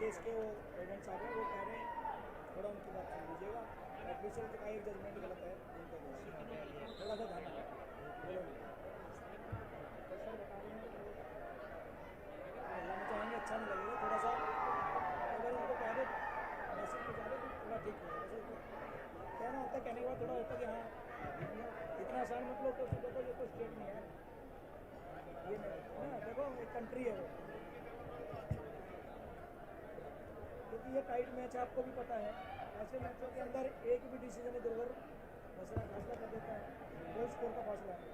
Case के वो agents आ गए, वो कह रहे हैं थोड़ा उनकी बात सुन लीजिएगा। ऑफिसर का एक जजमेंट गलत है उनका, थोड़ा सा ध्यान रखना। बोलो तो सर बता रहे हैं वो हल्ला मचाएंगे, अच्छा नहीं लगेगा। थोड़ा सा अगर उनको कह दो मैसेज पहुँचा दो तो थोड़ा ठीक है। वैसे कहना होता है, कहने के बाद थोड़ा होता है कि हाँ इतना आसान मतलब तो देखो ये तो स्टेट नहीं है, ये नहीं ना, देखो एक कंट्री है वो, क्योंकि ये टाइट मैच है, आपको भी पता है। ऐसे मैचों के अंदर एक भी डिसीजन इधर उधर फैसला कर देता है, कोई स्कोर का फासला है।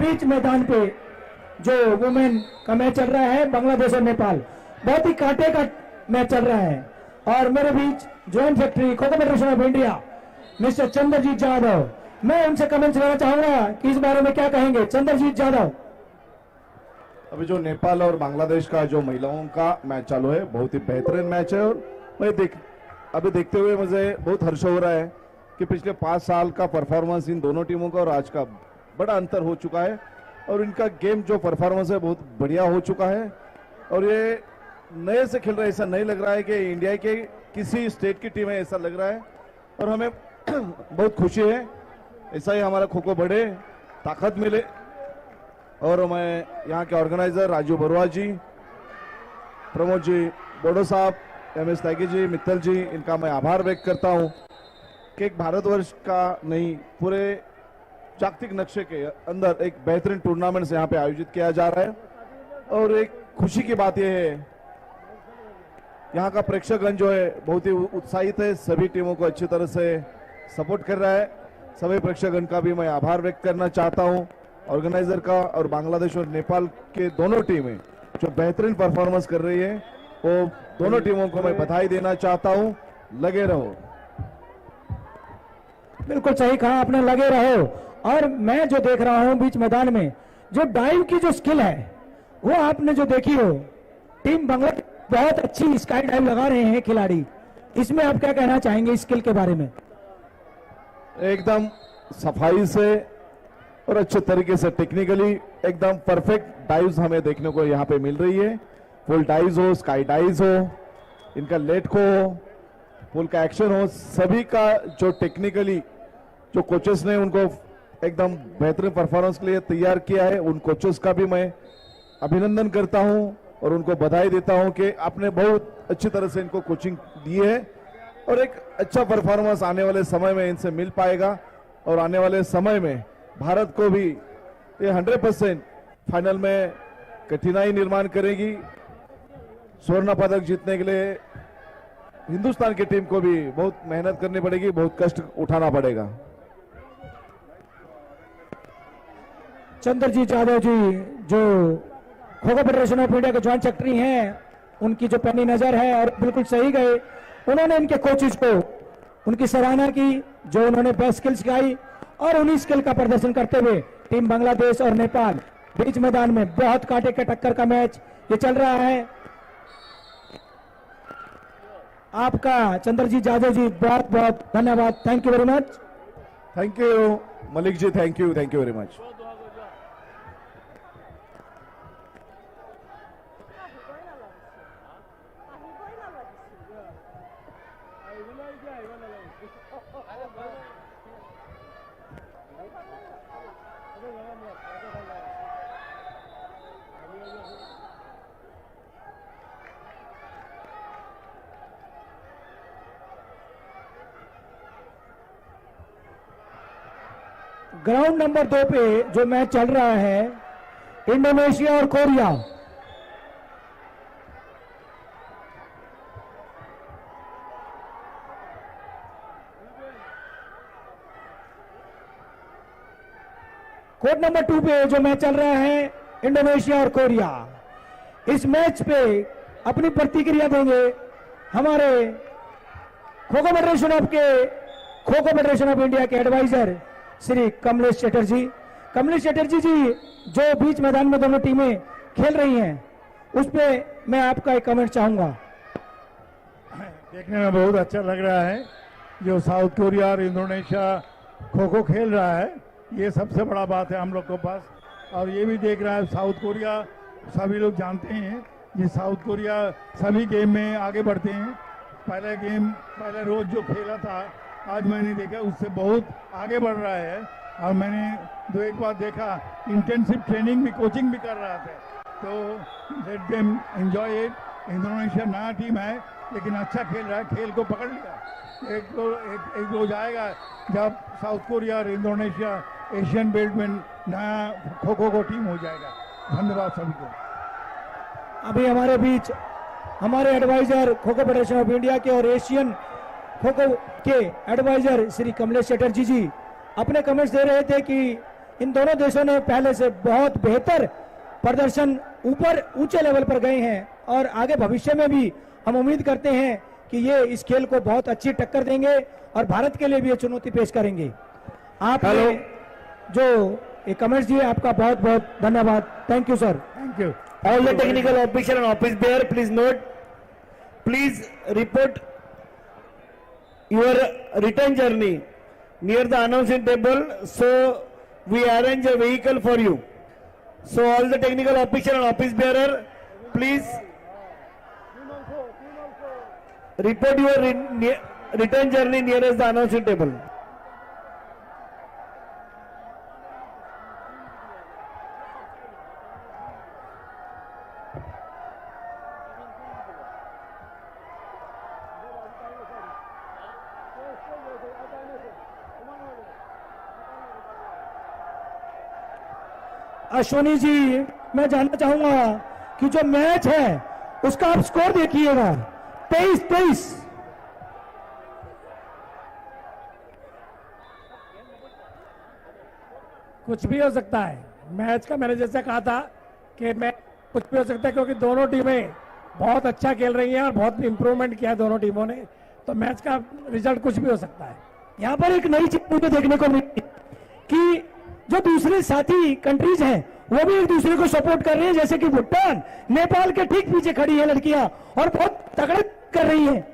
बीच मैदान पे जो वुमेन का मैच चल रहा है बांग्लादेश और नेपाल, बहुत ही कांटे का मैच चल रहा है। और मेरे बीच joint secretary Kho Kho federation of India mister Chandrajit Yadav, मैं उनसे कमेंट्स लेना चाहूंगा कि इस बारे में क्या कहेंगे। चंद्रजीत यादव। अभी जो नेपाल और बांग्लादेश का जो महिलाओं का मैच चालू है, बहुत ही बेहतरीन मैच है। और मैं अभी देखते हुए मुझे बहुत हर्ष हो रहा है कि पिछले 5 साल का परफॉर्मेंस इन दोनों टीमों का और आज का बड़ा अंतर हो चुका है। और इनका गेम जो परफॉर्मेंस है बहुत बढ़िया हो चुका है। और ये नए से खेल रहे, ऐसा नहीं लग रहा है कि इंडिया के किसी स्टेट की टीम है, ऐसा लग रहा है। और हमें बहुत खुशी है, ऐसा ही हमारा खो खो बढ़े, ताकत मिले। और मैं यहाँ के ऑर्गेनाइजर राजू बरुआ जी, प्रमोद जी, बोडो साहब, MS त्यागी जी, मित्तल जी, इनका मैं आभार व्यक्त करता हूँ कि एक भारतवर्ष का नहीं, पूरे जागतिक नक्शे के अंदर एक बेहतरीन टूर्नामेंट यहाँ पे आयोजित किया जा रहा है। और एक खुशी की बात यह है, यहाँ का प्रेक्षकगण जो है बहुत ही उत्साहित है, सभी टीमों को अच्छी तरह से सपोर्ट कर रहा है। सभी प्रेक्षकगण का भी मैं आभार व्यक्त करना चाहता हूँ, ऑर्गेनाइजर का। और बांग्लादेश और नेपाल के दोनों टीमें जो बेहतरीन परफॉर्मेंस कर रही है, वो दोनों टीमों को मैं बधाई देना चाहता हूँ। लगे रहो। बिल्कुल सही कहा आपने, लगे रहो। और मैं जो देख रहा हूं बीच मैदान में जो डाइव की जो स्किल है वो आपने जो देखी हो, टीम बांग्लादेश बहुत अच्छी स्काई डाइव लगा रहे हैं खिलाड़ी। इसमें आप क्या कहना चाहेंगे स्किल के बारे में? एकदम सफाई से और अच्छे तरीके से टेक्निकली एकदम परफेक्ट डाइव्स हमें देखने को यहाँ पे मिल रही है। फुल डाइव्स हो, स्काई डाइव्स हो, इनका लेट को हो, फुल का एक्शन हो, सभी का जो टेक्निकली जो कोचेस ने उनको एकदम बेहतरीन परफॉर्मेंस के लिए तैयार किया है, उन कोचेस का भी मैं अभिनंदन करता हूं और उनको बधाई देता हूं कि आपने बहुत अच्छी तरह से इनको कोचिंग दी है। और एक अच्छा परफॉर्मेंस आने वाले समय में इनसे मिल पाएगा। और आने वाले समय में भारत को भी ये 100% फाइनल में कठिनाई निर्माण करेगी। स्वर्ण पदक जीतने के लिए हिंदुस्तान की टीम को भी बहुत मेहनत करनी पड़ेगी, बहुत कष्ट उठाना पड़ेगा। चंद्रजीत यादव जी जो खो खो फेडरेशन ऑफ इंडिया के ज्वाइंट सेक्रेटरी हैं, उनकी जो पैनी नजर है और बिल्कुल सही गए। उन्होंने इनके कोचेज को उनकी सराहना की, जो उन्होंने बेस्ट स्किल सिखाई। और उन्हीं स्किल का प्रदर्शन करते हुए टीम बांग्लादेश और नेपाल बीच मैदान में बहुत कांटे के टक्कर का मैच ये चल रहा है। आपका चंद्रजीत यादव जी बहुत बहुत धन्यवाद। Thank you very much. Thank you Malik ji, thank you very much. Ground number 2 पे जो मैच चल रहा है इंडोनेशिया और कोरिया। कोर्ट नंबर 2 पे जो मैच चल रहा है इंडोनेशिया और कोरिया। इस मैच पे अपनी प्रतिक्रिया देंगे हमारे खो खो फेडरेशन ऑफ इंडिया के एडवाइजर श्री कमलेश चटर्जी। कमलेश चटर्जी जी, जो बीच मैदान में दोनों टीमें खेल रही हैं उस पे मैं आपका एक कमेंट चाहूंगा। देखने में बहुत अच्छा लग रहा है जो साउथ कोरिया और इंडोनेशिया खो खो खेल रहा है, ये सबसे बड़ा बात है हम लोग के पास। और ये भी देख रहा है साउथ कोरिया, सभी लोग जानते हैं कि साउथ कोरिया सभी गेम में आगे बढ़ते हैं। पहले रोज जो खेला था आज मैंने देखा उससे बहुत आगे बढ़ रहा है। और मैंने 2-1 बार देखा इंटेंसिव ट्रेनिंग भी, कोचिंग भी कर रहा था। तो let them enjoy it. Indonesia नया टीम है लेकिन अच्छा खेल रहा है, खेल को पकड़ लिया। एक रोज आएगा जब साउथ कोरिया और इंडोनेशिया एशियन बेल्ट में नया खो खो को टीम हो जाएगा। धन्यवाद सभी को। अभी हमारे बीच हमारे एडवाइजर खो खो फेडरेशन ऑफ इंडिया के और एशियन खो खो के एडवाइजर श्री कमलेश चटर्जी जी अपने कमेंट्स दे रहे थे कि इन दोनों देशों ने पहले से बहुत बेहतर प्रदर्शन ऊपर ऊंचे लेवल पर गए हैं और आगे भविष्य में भी हम उम्मीद करते हैं कि ये इस खेल को बहुत अच्छी टक्कर देंगे और भारत के लिए भी ये चुनौती पेश करेंगे। आपने जो ये कमेंट्स दिए आपका बहुत बहुत धन्यवाद। Thank you sir. Thank you. All the technical official and office bearer, please note, please report your return journey near the announcing table, so we arrange a vehicle for you. So all the technical official and office bearer, please report your return journey nearest the announcing table. Ashwani ji, मैं जानना चाहूंगा कि जो match है उसका आप score देखिएगा 23-23। कुछ भी हो सकता है मैच का। मैंने जैसे कहा था कि मैं कुछ भी हो सकता है क्योंकि दोनों टीमें बहुत अच्छा खेल रही हैं और बहुत इंप्रूवमेंट किया है दोनों टीमों ने, तो मैच का रिजल्ट कुछ भी हो सकता है। यहाँ पर एक नई चीज मुझे देखने को मिली कि जो दूसरे साथी कंट्रीज हैं वो भी एक दूसरे को सपोर्ट कर रहे हैं, जैसे कि भूटान नेपाल के ठीक पीछे खड़ी है लड़कियां और बहुत तगड़े कर रही हैं।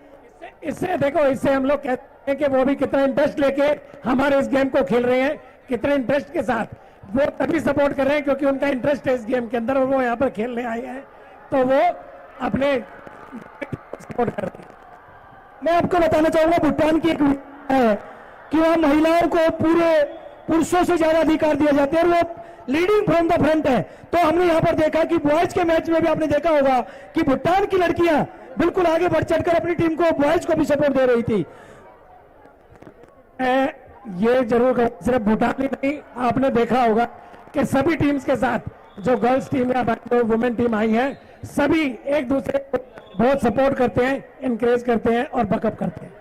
इससे देखो, इससे हम लोग कहते हैं कि वो भी कितना इंटरेस्ट लेके हमारे इस गेम को खेल रहे हैं, कितने इंटरेस्ट के साथ। वो तभी सपोर्ट कर रहे हैं क्योंकि उनका इंटरेस्ट है इस गेम के अंदर और वो यहाँ पर खेलने आए हैं, तो वो अपने सपोर्ट कर रहे हैं। मैं आपको बताना चाहूंगा भूटान की एक है कि वहां महिलाओं को पूरे पुरुषों से ज्यादा अधिकार दिए जाते हैं और वो लीडिंग फ्रॉम द फ्रंट है। तो हमने यहाँ पर देखा कि बॉयज के मैच में भी आपने देखा होगा कि भूटान की लड़कियां बिल्कुल आगे बढ़ चढ़कर अपनी टीम को बॉयज को भी सपोर्ट दे रही थी। ये जरूर कहूं, सिर्फ भूटान ही नहीं, आपने देखा होगा कि सभी टीम्स के साथ जो गर्ल्स टीम या जो वुमेन टीम आई है, सभी एक दूसरे को बहुत सपोर्ट करते हैं, इनकरेज करते हैं और बैकअप करते हैं।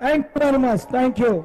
Thank you very much. Thank you.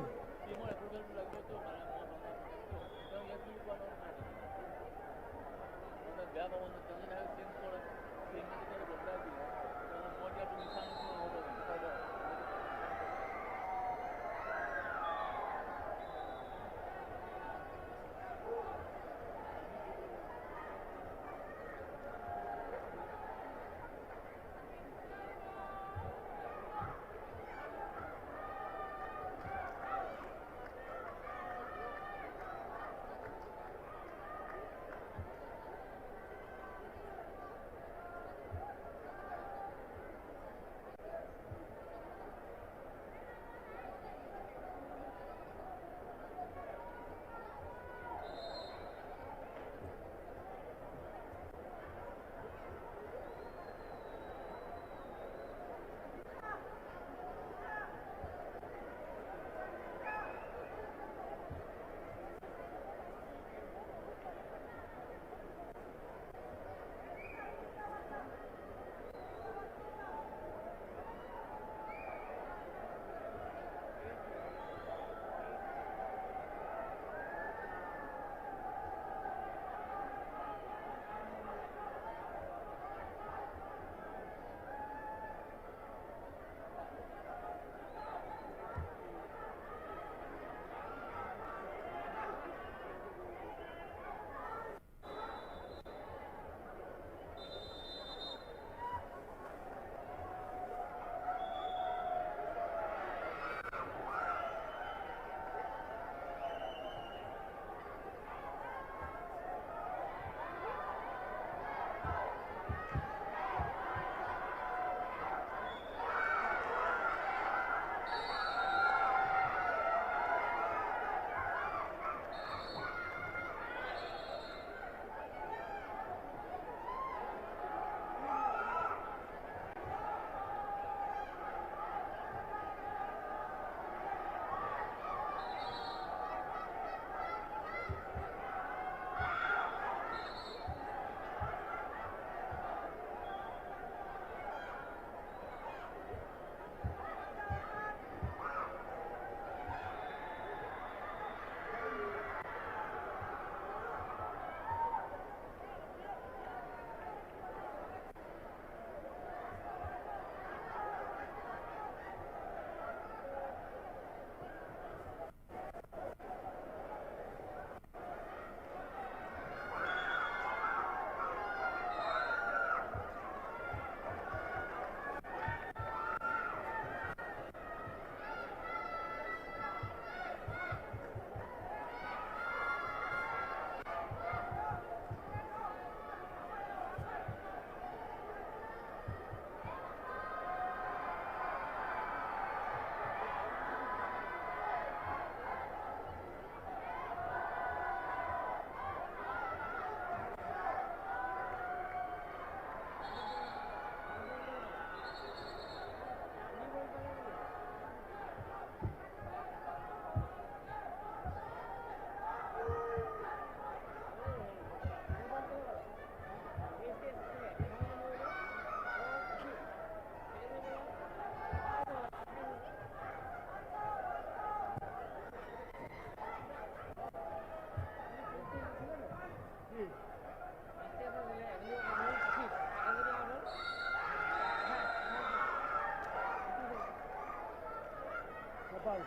Nepal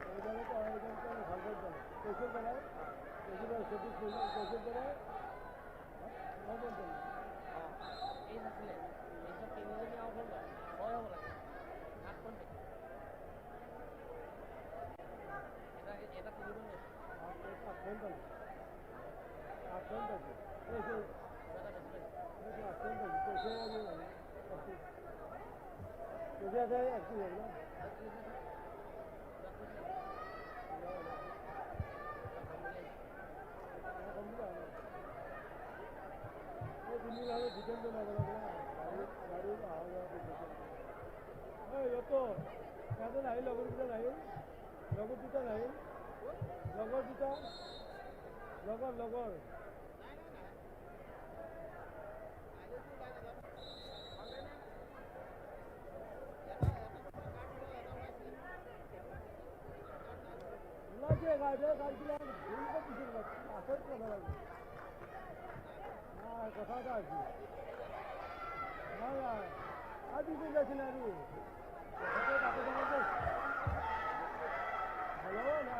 এইবারে তো আয়োজনটা ভালো করে কৈশোর বেলায় সবুজ কৈশোর বেলায় নবম দিন নাই লগৰ দুটা নাই লগৰ দুটা নাই লগৰ দুটা লগৰ কথাটা আছে আজি যাচ্ছেন আমি হ্যালো না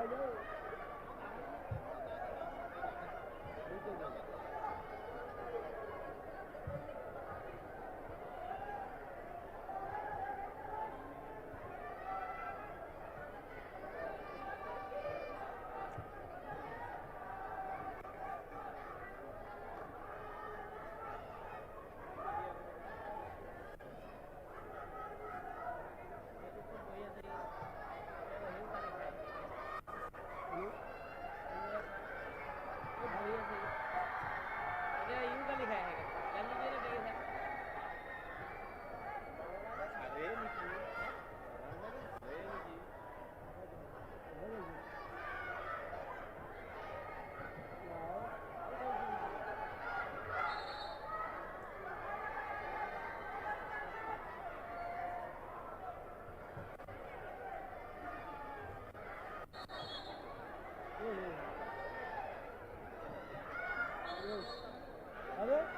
अरे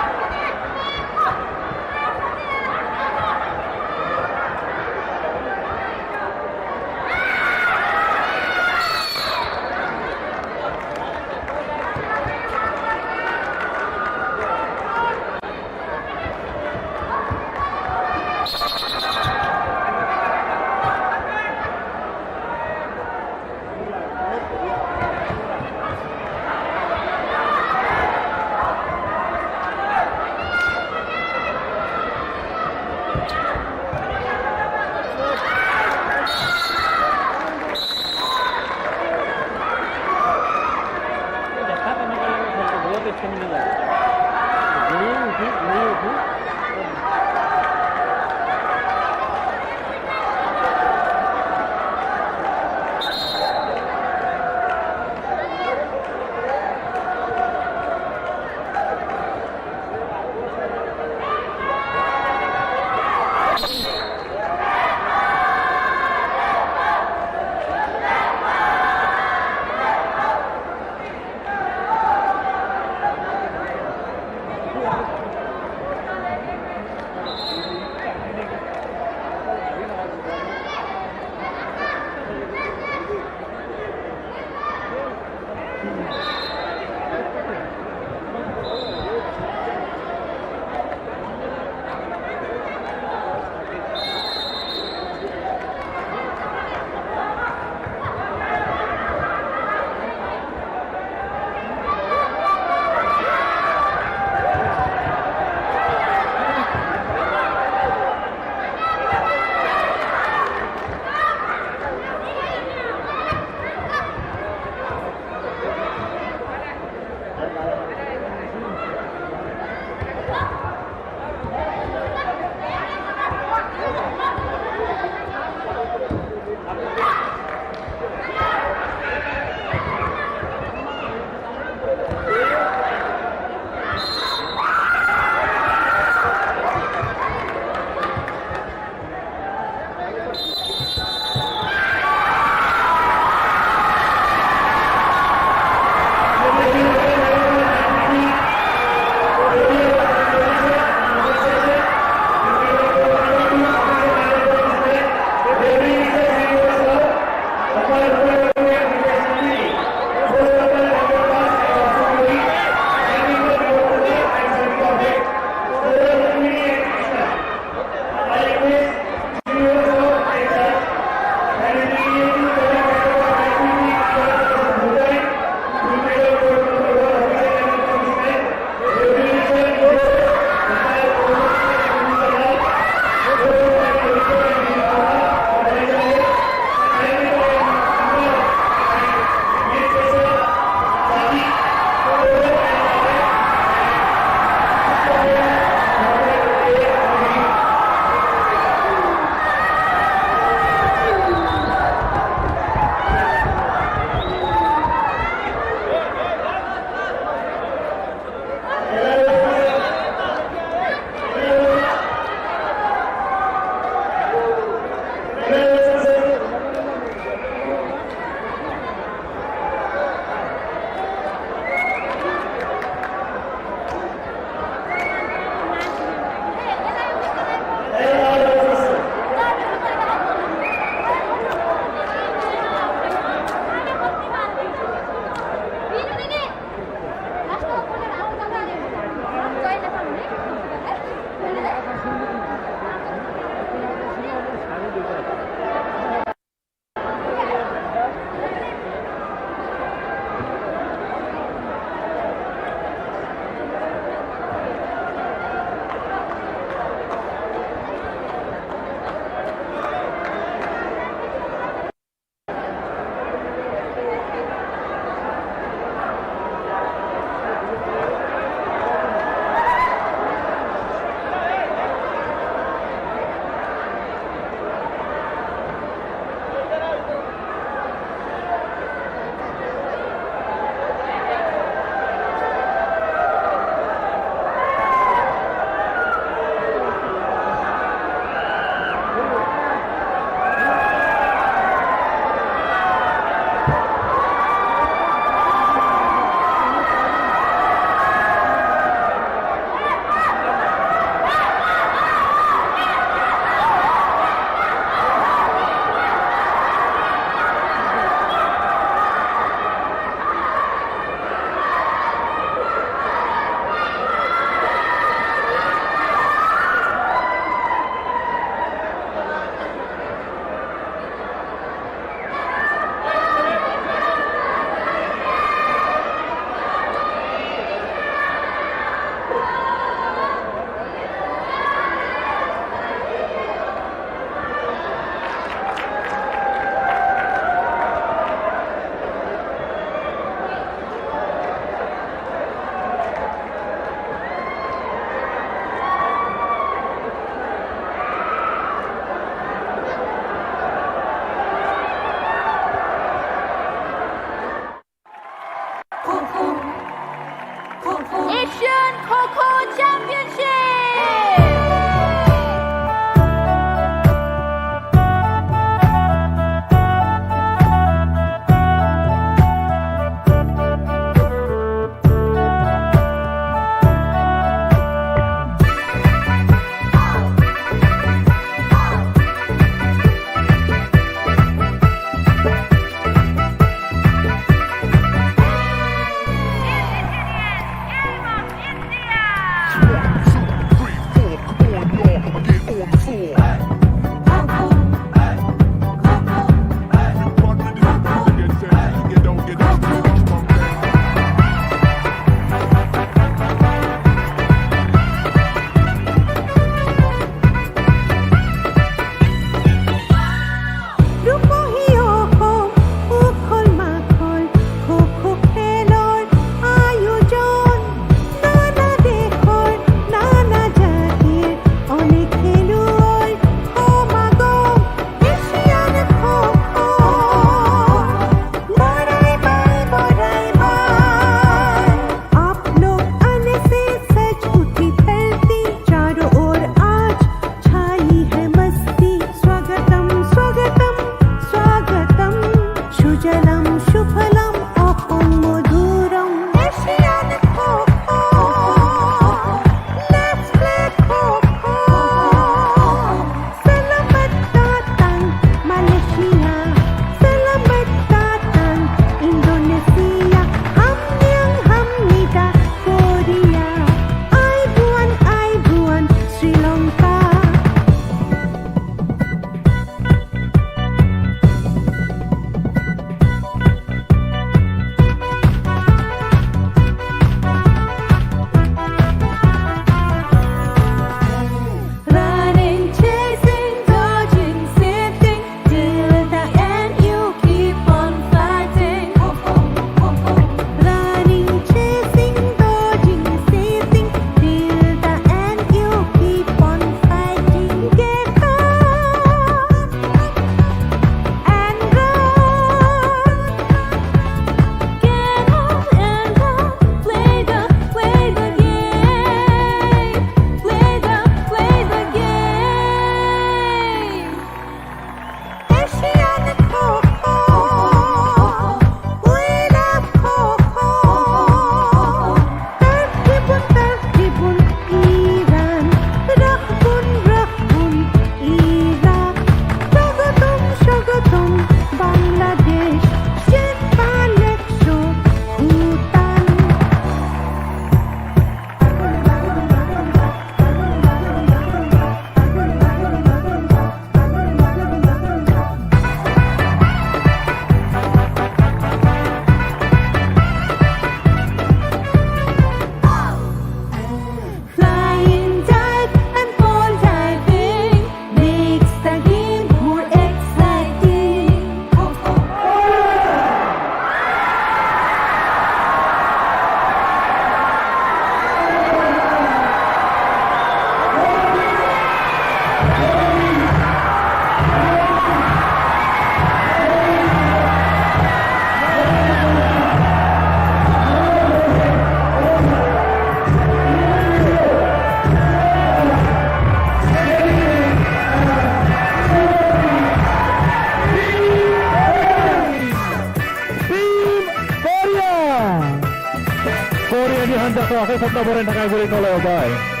앞에 선다보는 나가이브를 놀아봐요.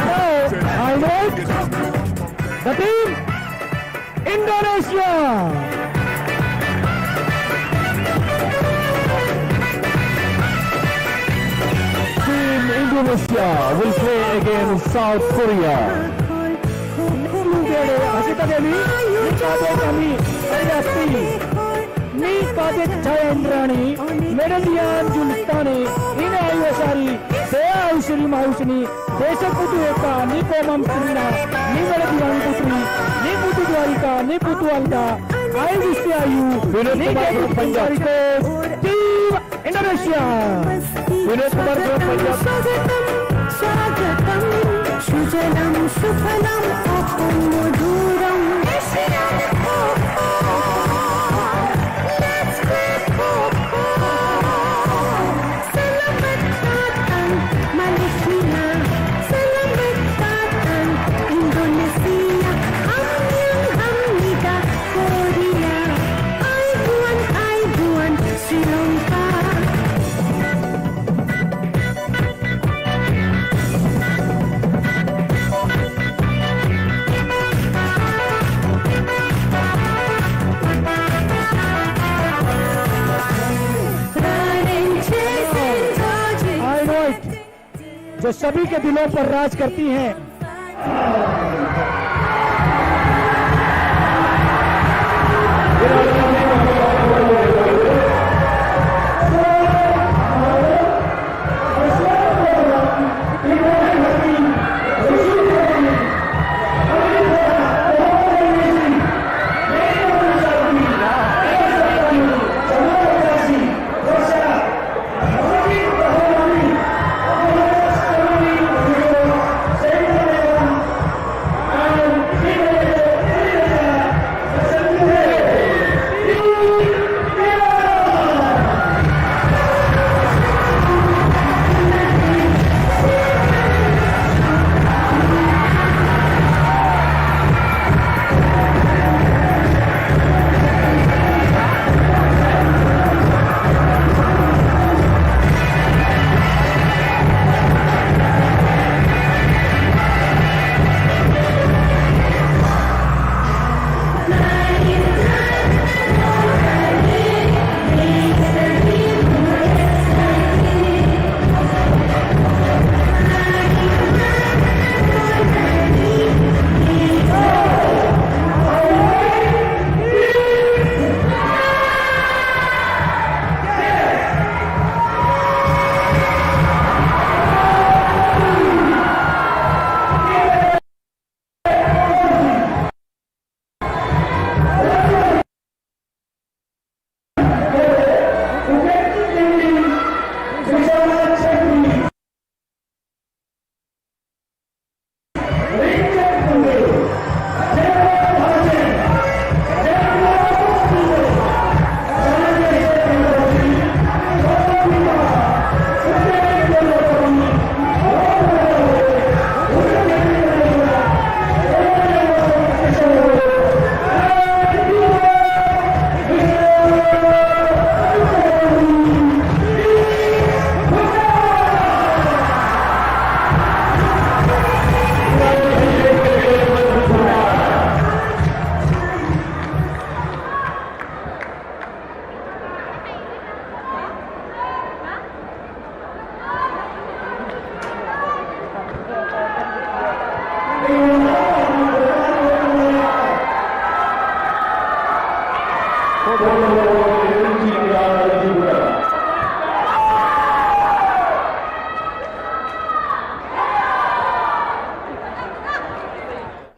Alright, the team Indonesia. Team Indonesia will play against South Korea. Masih terjadi Nikade kami Ayasti Nikade Jayandrani Medalian Julistani Ine Ayasari Dea Aishari Mahusini Desa Putu Eka Niko Mamsina Ni Medalian Putri Ni Putu Dwarika Ni Putu Alda Ayusti Ayu Ni Putu Panjariko Team Indonesia Vinod Kumar from Punjab Swagatam Sujalam Sufalam Apam Maduram Let's play popcorn Selamat datang Malaysia Selamat datang Indonesia Hamyang Hamnida Korea Aibuan Sri Lanka जो सभी के दिलों पर राज करती हैं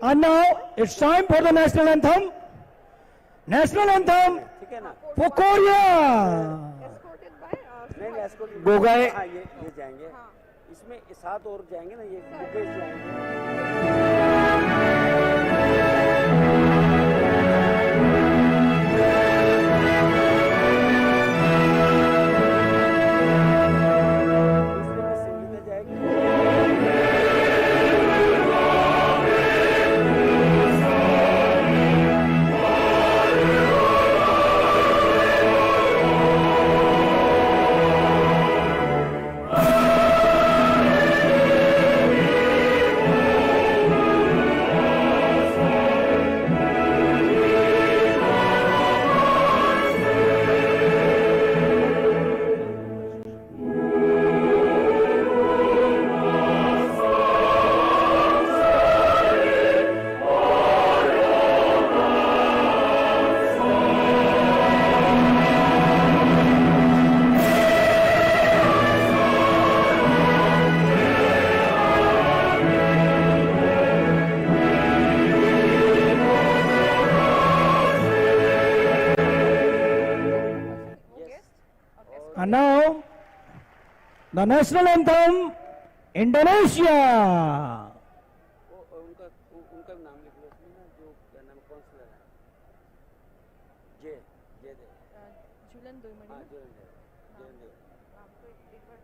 And now it's time for the national anthem. National anthem for Korea. गोगाए ये जाएंगे इसमें 7 और जाएंगे ना ये बुकेज जाएंगे And now, the national anthem, Indonesia. उनका नाम लिख लो उसमें ना, जो क्या नाम काउंसलर है, जे जे दे, झूलन दो हाँ मणि जे दे, जे दे। आपको एक बार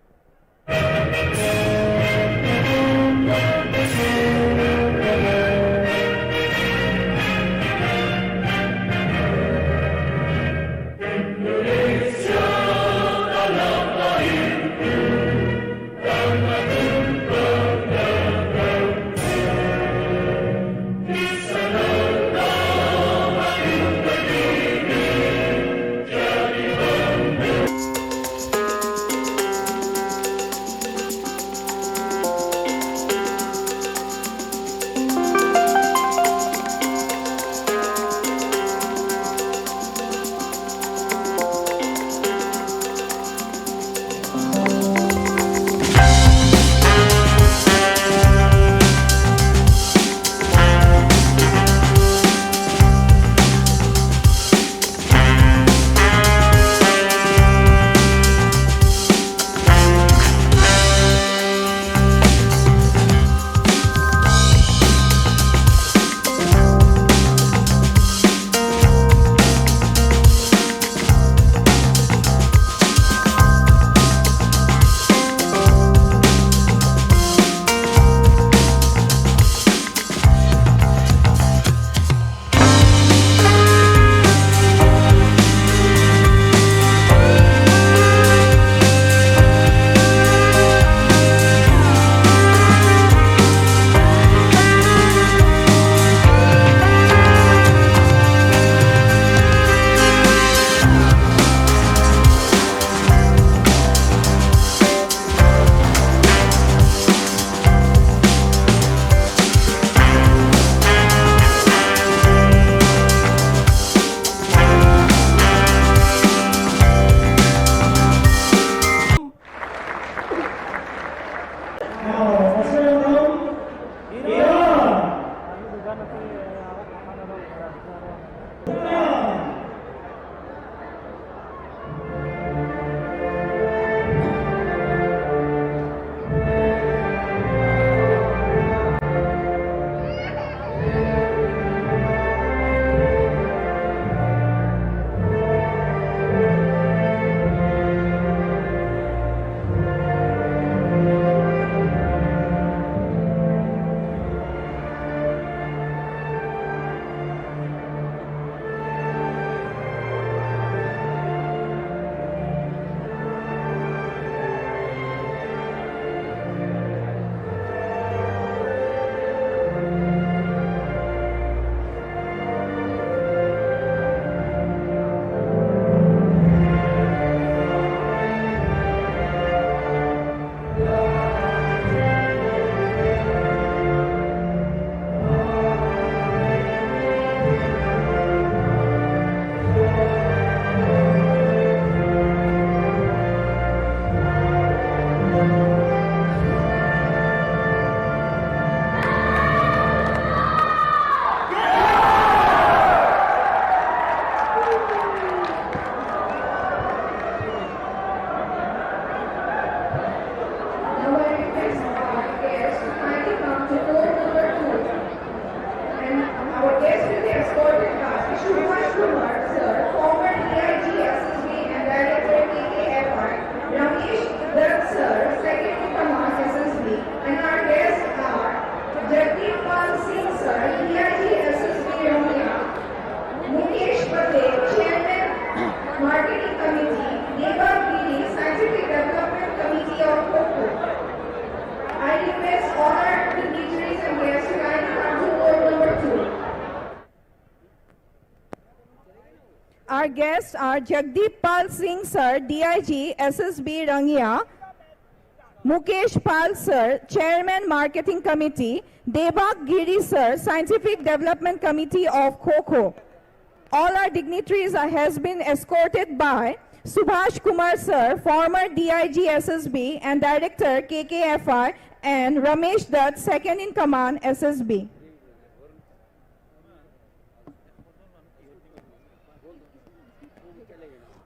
Our guests are Jagdeep Pal Singh Sir, DIG, SSB Rangia, Mukesh Pal Sir, Chairman Marketing Committee, Debak Giri Sir, Scientific Development Committee of Kho. All our dignitaries has been escorted by Subhash Kumar Sir, former DIG SSB and Director KKFR, and Ramesh Dutt, Second in Command SSB.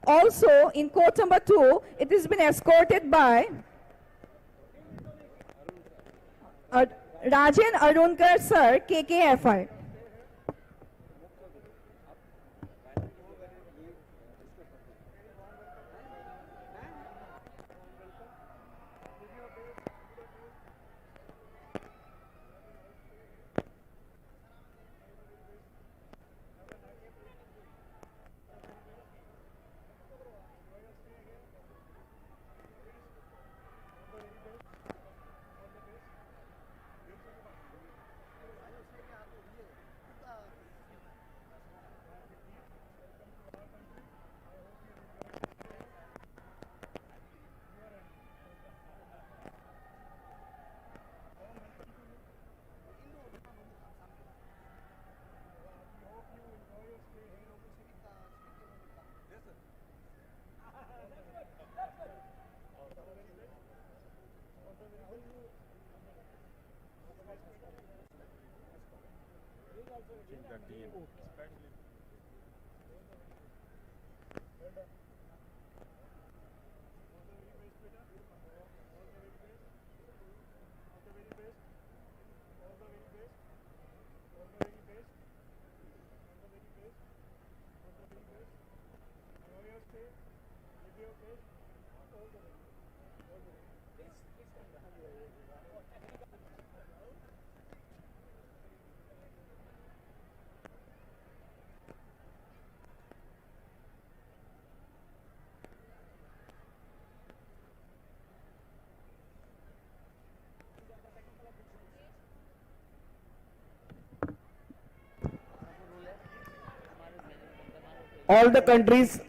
Also, in court number 2, it has been escorted by Rajan Arunkar sir, KKFI. All the countries,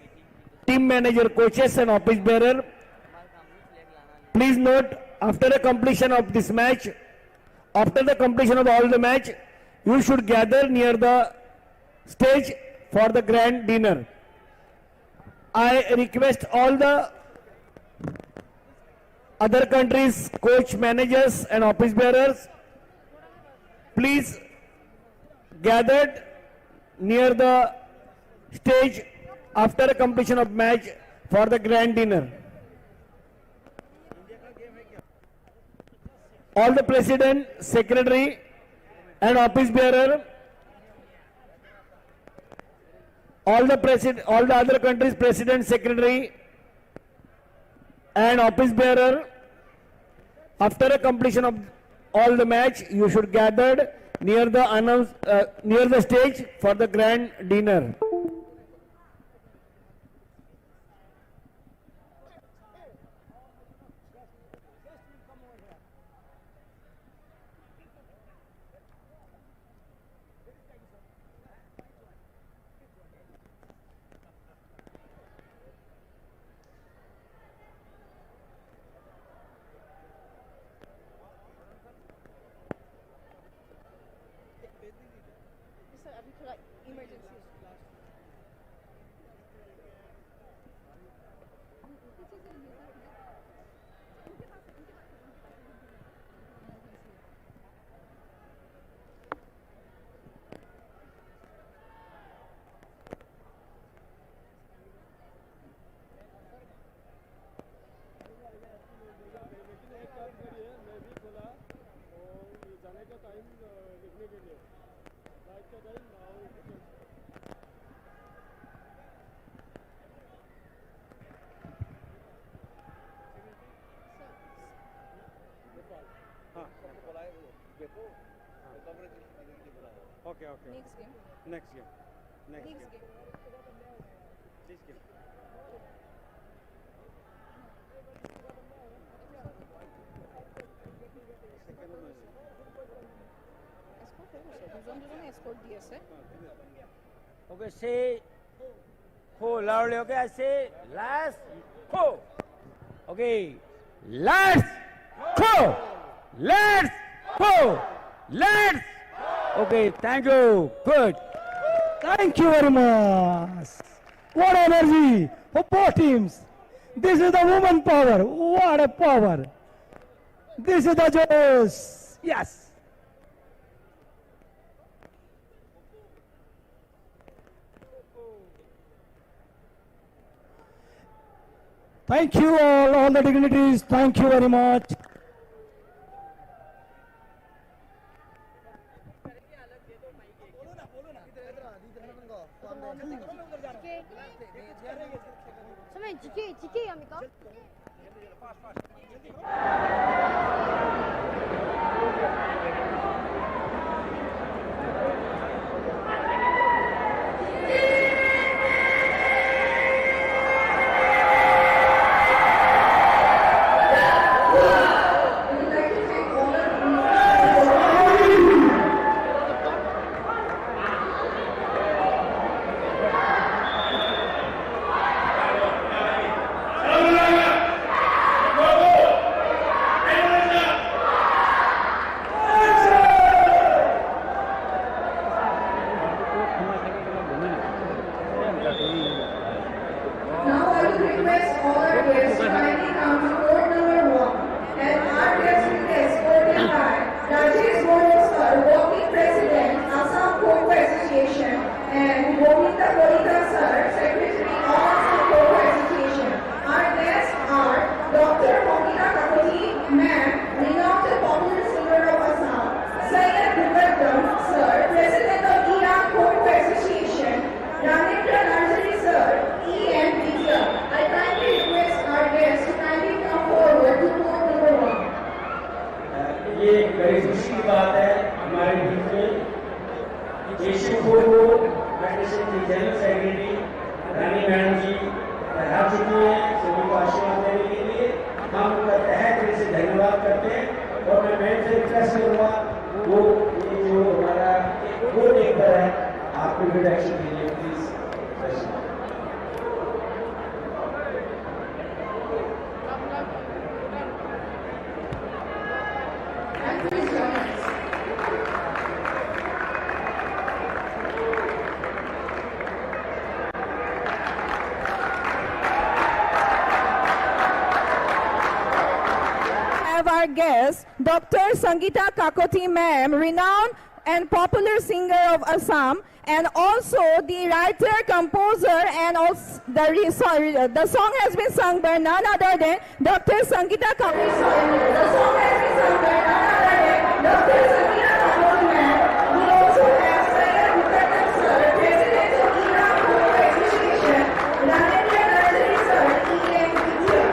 team manager, coaches and office bearer, please note, after the completion of this match, after the completion of all the match, you should gather near the stage for the grand dinner. I request all the other countries, coach, managers and office bearers, please gathered near the stage after the completion of match for the grand dinner. All the president, secretary and office bearer, all the other countries president, secretary and office bearer, after the completion of all the match, you should gather near the stage for the grand dinner. Sir अभी थोड़ा emergency Okay, okay. Next game Next game. Next game. Next game This game. Escort दिया sir Okay, say ho loudly. Okay, I say last ho. Okay, let's go. Let's go. Let's. Okay, thank you. Good. Thank you very much. What energy for both teams. This is the woman power. What a power. This is the Josh. Yes. Thank you all the dignitaries. Thank you very much. समय GK 합니까? Now I will request all our guests to kindly come to court number 1 and our guests will be escorted by Rajesh Goro sir, working president, Assam Kho-Kho Association, and Govinda Koita sir, secretary of Assam Kho-Kho Association. Our guests are Dr. Mongita Kakoti, ma'am, renowned popular singer of Assam, Syed Bhupadam sir, president of Iran Kho-Kho Association, Ranendra Narsari sir, EMPTR. I kindly request our guests to kindly come forward to court number 1. ये बड़ी खुशी की बात है हमारे बीच में Asian kho-kho federation की general secretary रानी madam जी आ चुकी हैं सभी को आशीर्वाद देने के लिए। हम उनका तहे दिल से धन्यवाद करते हैं और मैं से रिक्वेस्ट करूँगा वो ये जो हमारा कोर्ट एक है आपको इंट्रोडक्शन के लिए please. Have our guest, Dr. Sangeeta Kakoti ma'am, renowned and popular singer of Assam, and also the writer, composer, and also the song has been sung by none other than Dr. Sangeeta Kakoti. The song has been sung by none other than Dr. Sangeeta Kakoti ma'am. We also have Syed Bhupadam sir, president of Iran Kho-Kho Association, Ranendra Narsari sir, EMPTR.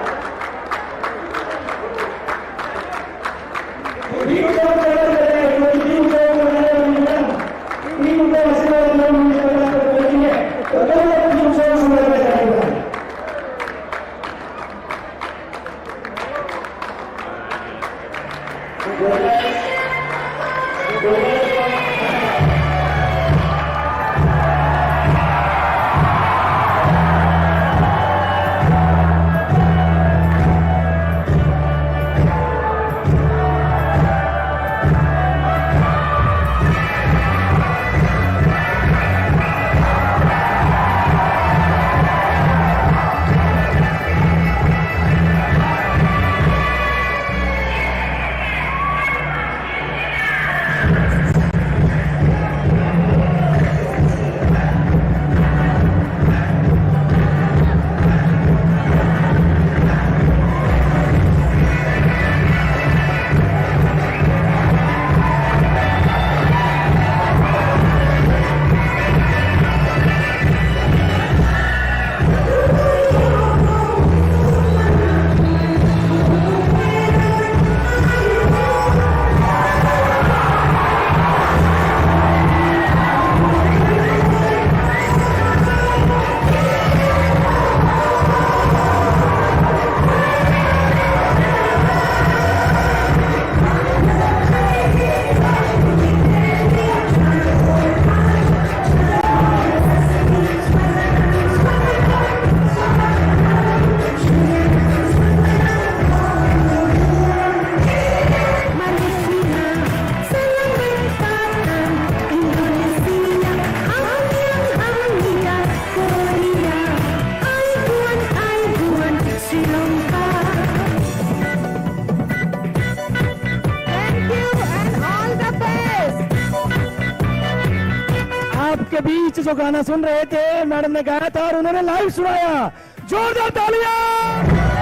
आपके बीच जो गाना सुन रहे थे madam ने गाया था और उन्होंने लाइव सुनाया, जोरदार तालियां।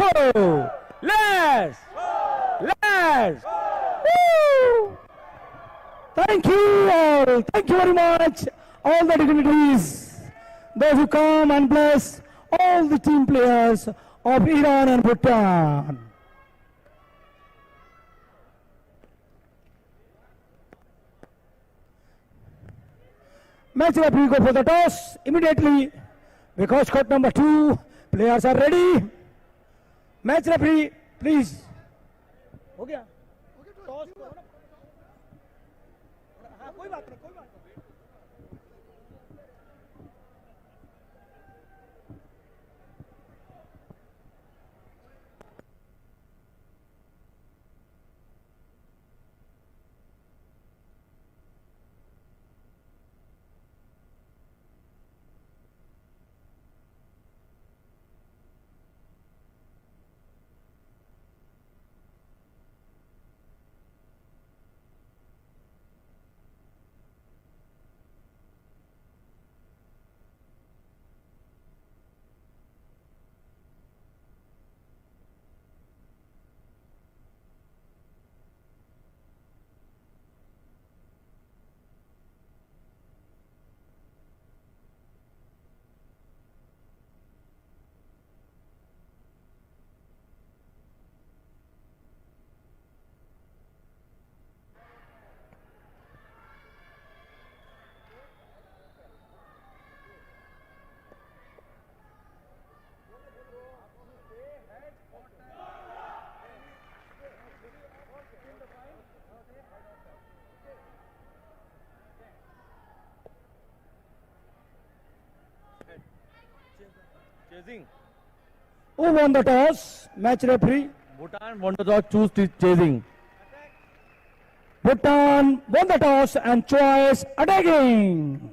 Wonderful! Let's! Woo! Thank you all. Thank you very much. All the dignitaries, those who come and bless all the team players of Iran and Bhutan. Match referee go for the toss immediately because court number 2 players are ready. Match referee, please. हो गया? Toss करो ना। हाँ, कोई बात नहीं, कोई बात नहीं। Chasing. Who won the toss? Match referee. Bhutan won the toss, choose chasing. Bhutan won the toss and choice attacking.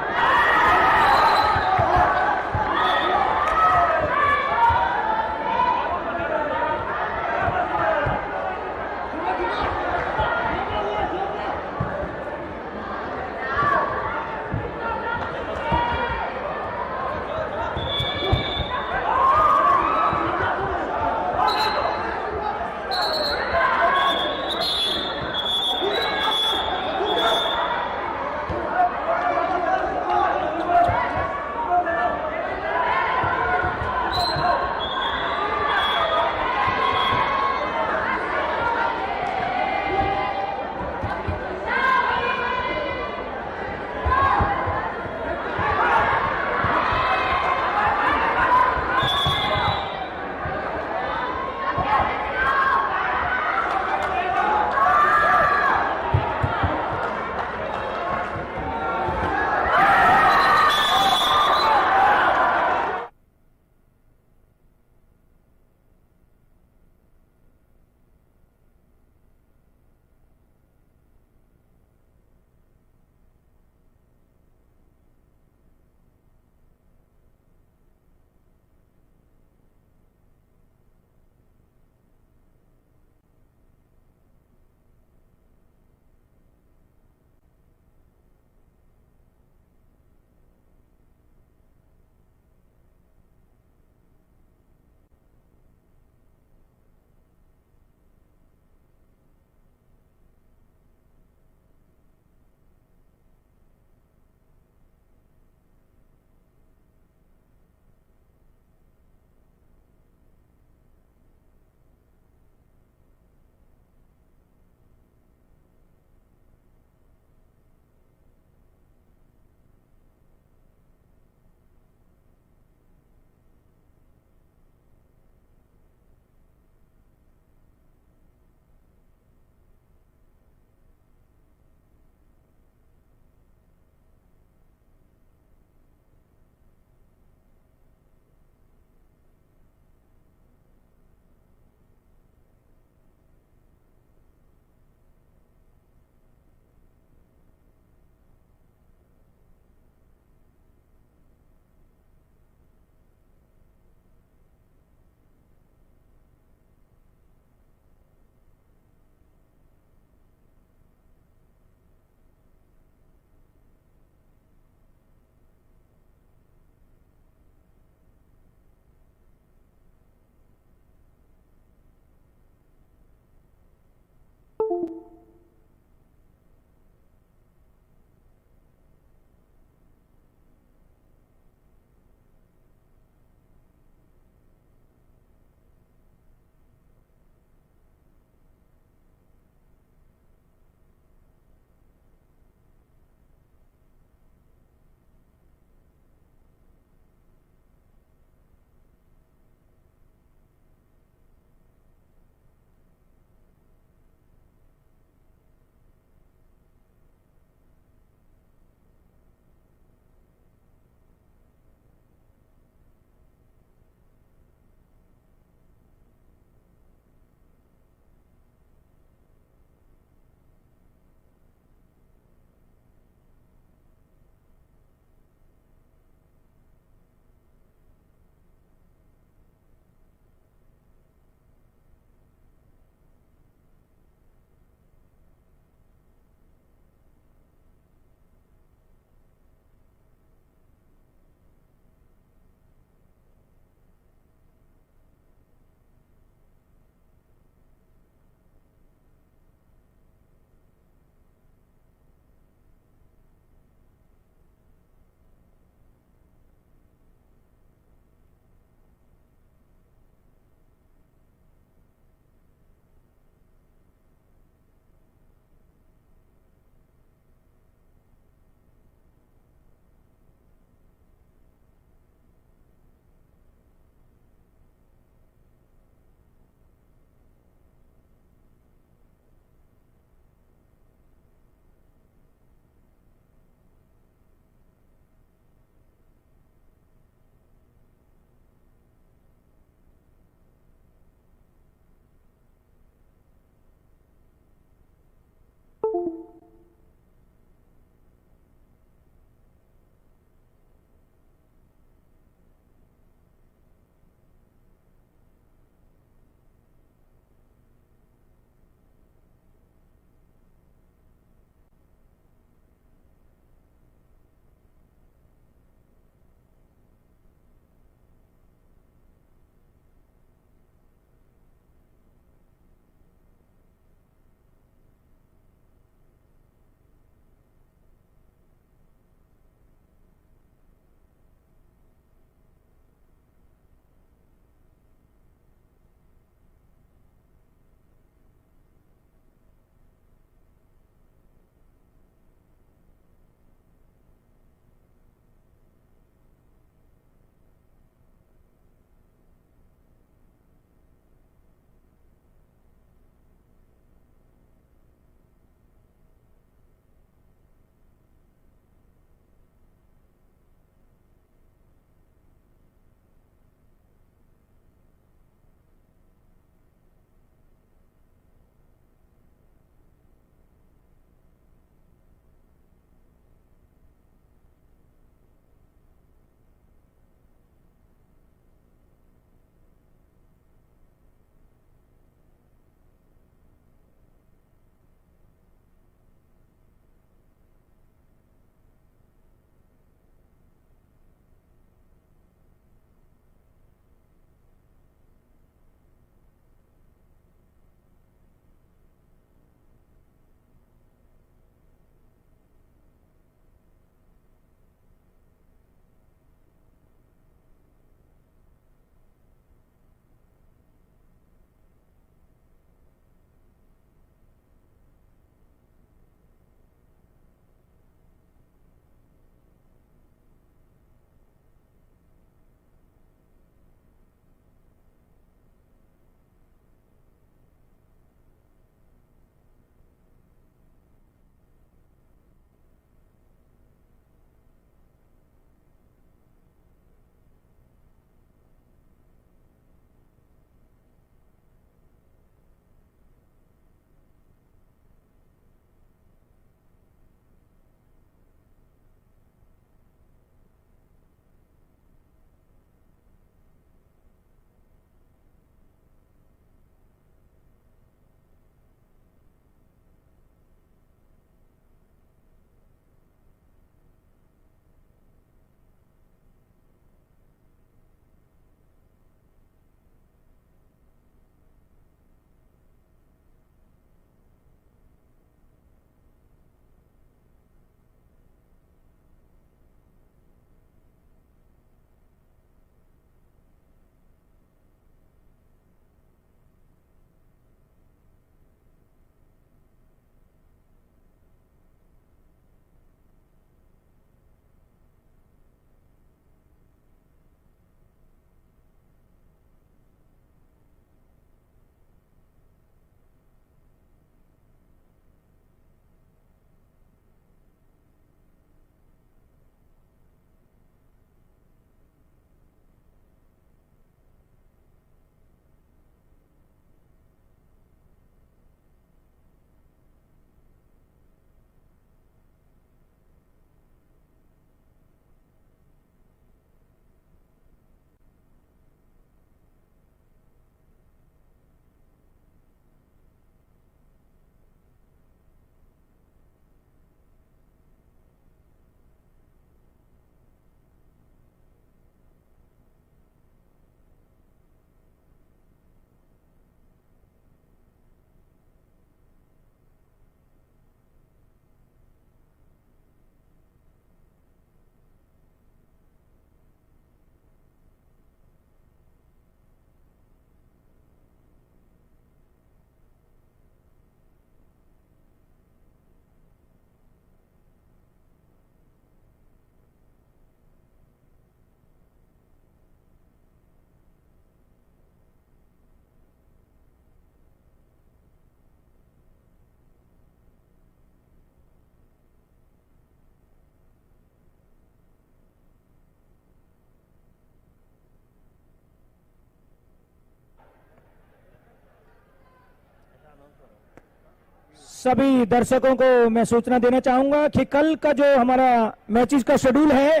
सभी दर्शकों को मैं सूचना देना चाहूंगा कि कल का जो हमारा मैचेस का शेड्यूल है,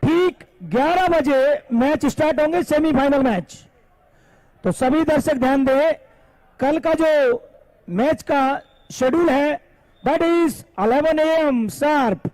ठीक 11 बजे मैच स्टार्ट होंगे, सेमीफाइनल मैच। तो सभी दर्शक ध्यान दें, कल का जो मैच का शेड्यूल है दैट इज 11 AM शार्प।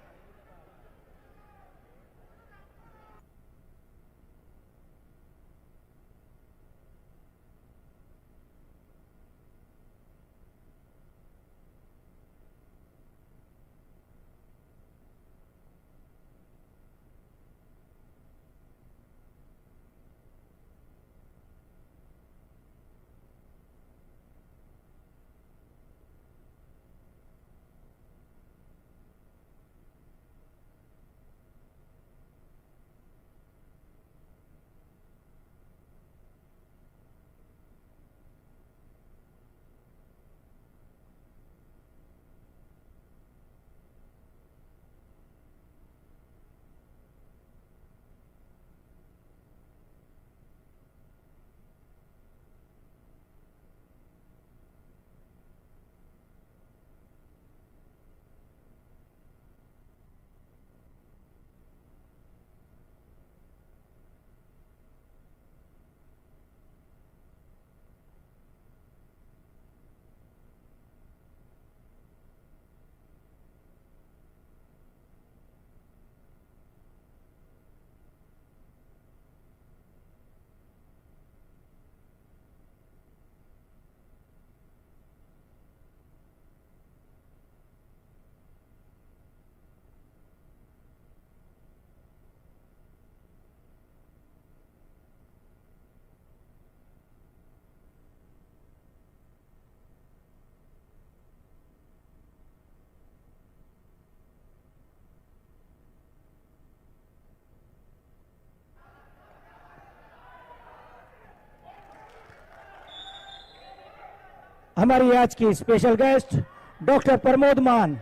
हमारी आज की स्पेशल गेस्ट डॉक्टर प्रमोद मान।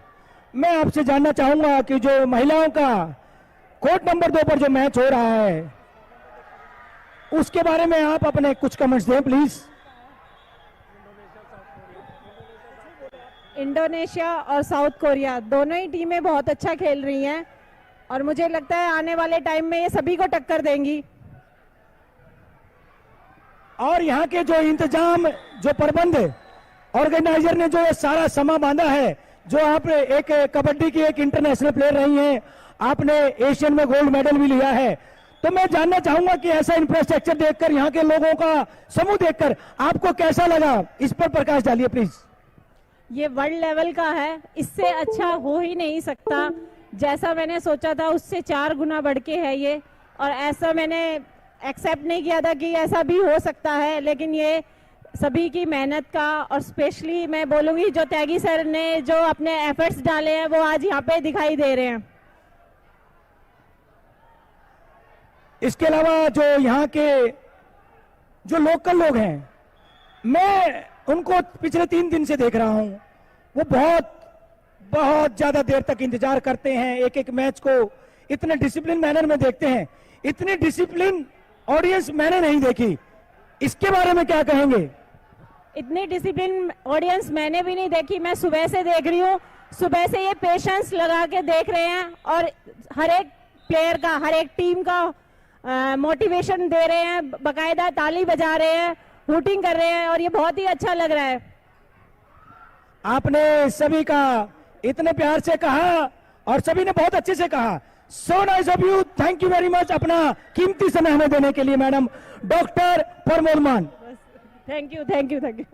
मैं आपसे जानना चाहूंगा कि जो महिलाओं का कोर्ट नंबर 2 पर जो मैच हो रहा है उसके बारे में आप अपने कुछ कमेंट्स दें प्लीज। इंडोनेशिया और साउथ कोरिया दोनों ही टीमें बहुत अच्छा खेल रही हैं और मुझे लगता है आने वाले टाइम में ये सभी को टक्कर देंगी। और यहाँ के जो इंतजाम, जो प्रबंध, ऑर्गेनाइजर ने जो ये सारा समा बांधा है, जो आप एक कबड्डी की एक इंटरनेशनल प्लेयर रही हैं, आपने एशियन में गोल्ड मेडल भी लिया है, तो मैं जानना चाहूंगा कि ऐसा इंफ्रास्ट्रक्चर देखकर, यहाँ के लोगों का समूह देखकर आपको कैसा लगा, इस पर प्रकाश डालिए प्लीज। ये वर्ल्ड लेवल का है, इससे अच्छा हो ही नहीं सकता। जैसा मैंने सोचा था उससे 4 गुना बढ़ के है ये, और ऐसा मैंने एक्सेप्ट नहीं किया था कि ऐसा भी हो सकता है, लेकिन ये सभी की मेहनत का, और स्पेशली मैं बोलूंगी जो त्यागी सर ने जो अपने एफर्ट्स डाले हैं वो आज यहाँ पे दिखाई दे रहे हैं। इसके अलावा जो यहाँ के जो लोकल लोग हैं, मैं उनको पिछले 3 दिन से देख रहा हूं, वो बहुत ज्यादा देर तक इंतजार करते हैं, एक एक मैच को इतने डिसिप्लिन मैनर में देखते हैं। इतनी डिसिप्लिन ऑडियंस मैंने नहीं देखी, इसके बारे में क्या कहेंगे? इतनी डिसिप्लिन ऑडियंस मैंने भी नहीं देखी। मैं सुबह से देख रही हूँ, सुबह से ये पेशेंस लगा के देख रहे हैं और हर एक प्लेयर का, हर एक टीम का मोटिवेशन दे रहे हैं, बकायदा ताली बजा रहे हैं, हूटिंग कर रहे हैं, और ये बहुत ही अच्छा लग रहा है। आपने सभी का इतने प्यार से कहा और सभी ने बहुत अच्छे से कहा। So nice of you, thank you very much अपना कीमती समय हमें देने के लिए मैडम डॉक्टर प्रमोद मान। Thank you, thank you, thank you.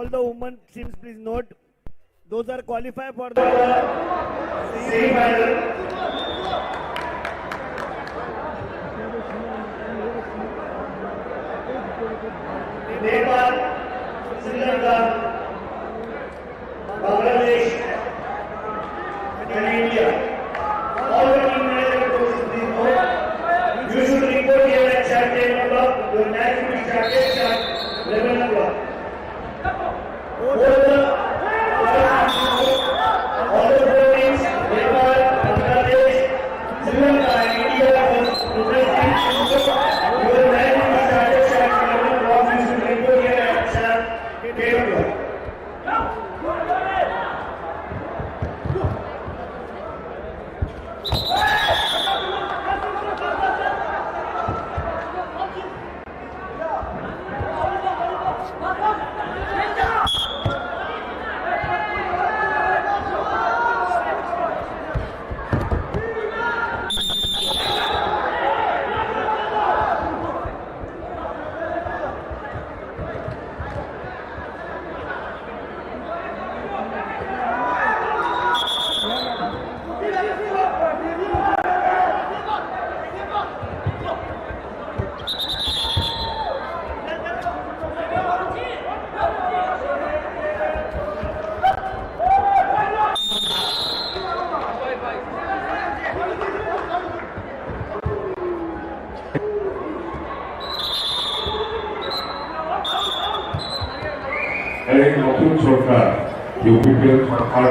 All the women teams, please note, those are qualified for the semi-final. Nepal, Sri Lanka, Bangladesh, and India. All the team manager coaches, please note, you should report here at sharp 10 o'clock. Your match will be started sharp 11 o'clock. All the four teams, Nepal, Bangladesh, Sri Lanka, and India, your match will be started sharp 11 o'clock. You should report here at sharp 10 o'clock. এক নতুন সরকার UPPL সরকার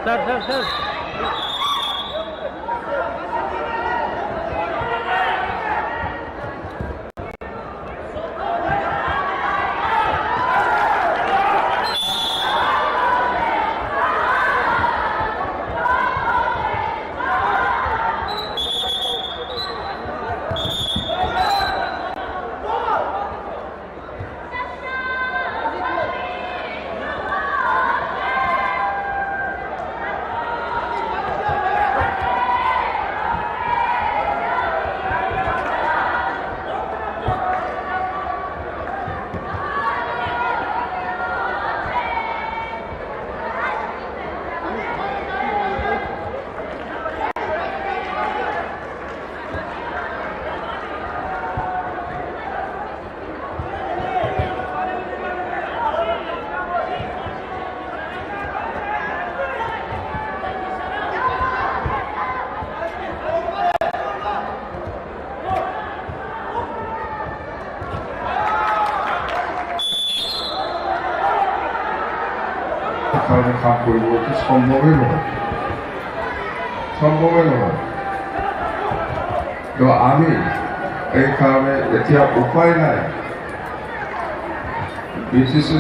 Sir. এখানে কাম করব কি সম্ভবই নয় তো আমি এই কারণে এতিয়া উপায় নাই BCC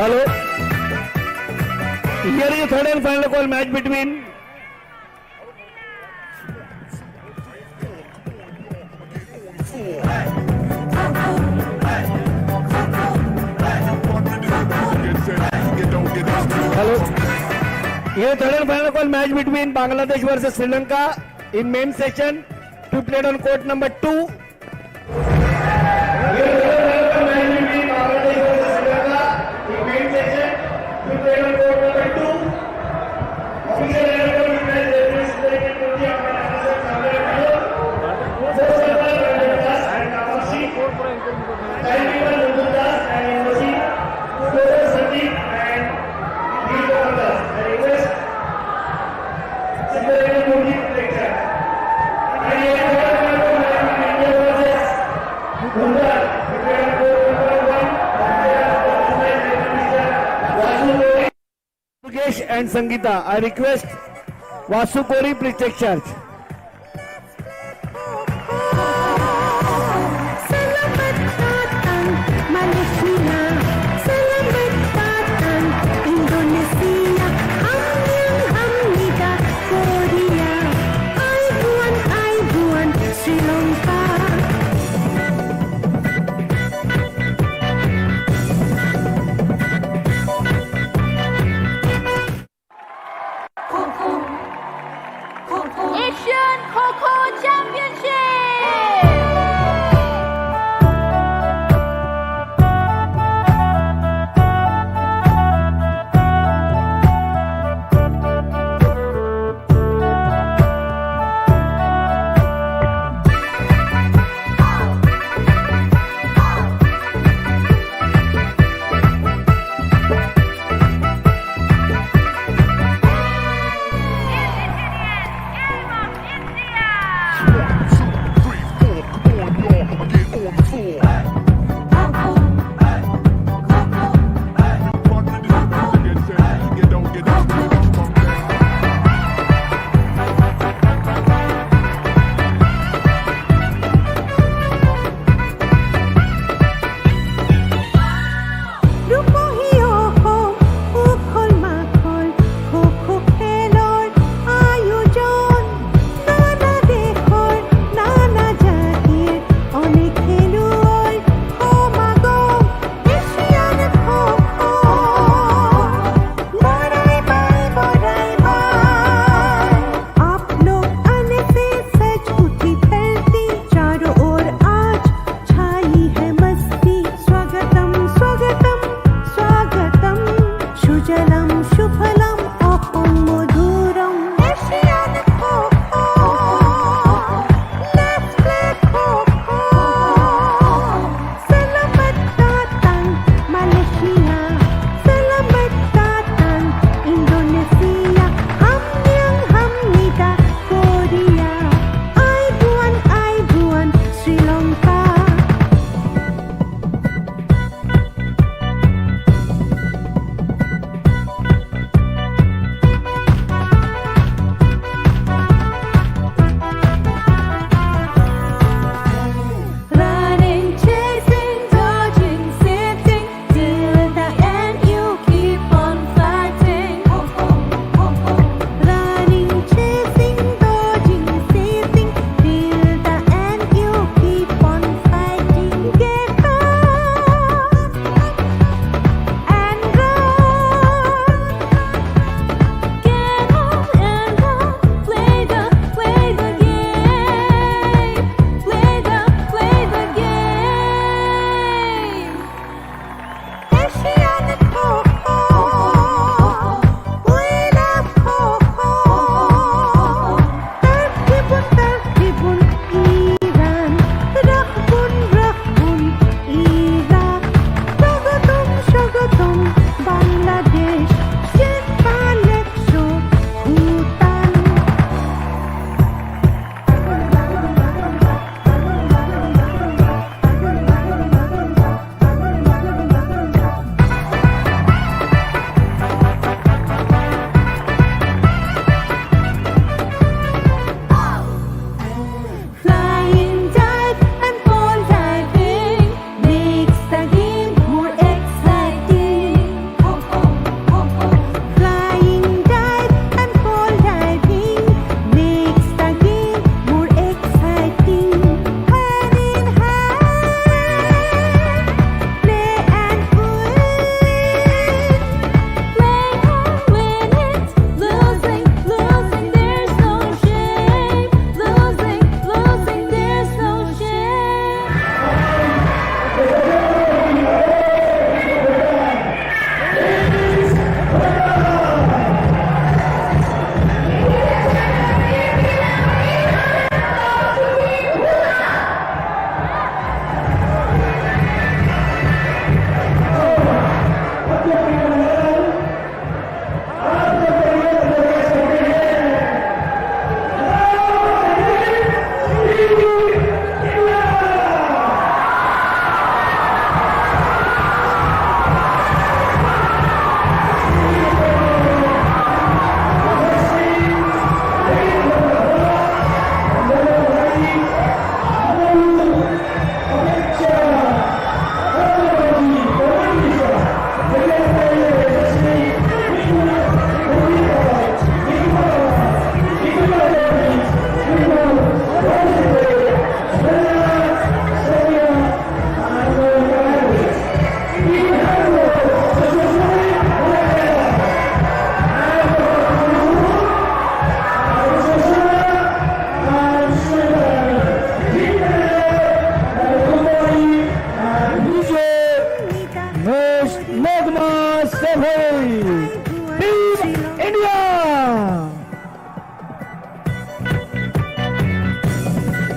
Hello. Here is the third and final call match between Here third and final call match between Bangladesh versus Sri Lanka in main session to be played on court number 2. Here third and final match between Bangladesh versus Sri Lanka in main session to be played on court number 2. Official match and Sangeeta. I request Vasu Kori, please take charge. Selamat datang Malaysia, selamat datang Indonesia, Hamnida Korea, Aibuan Sri Lanka. Asian Kho-Kho Championship!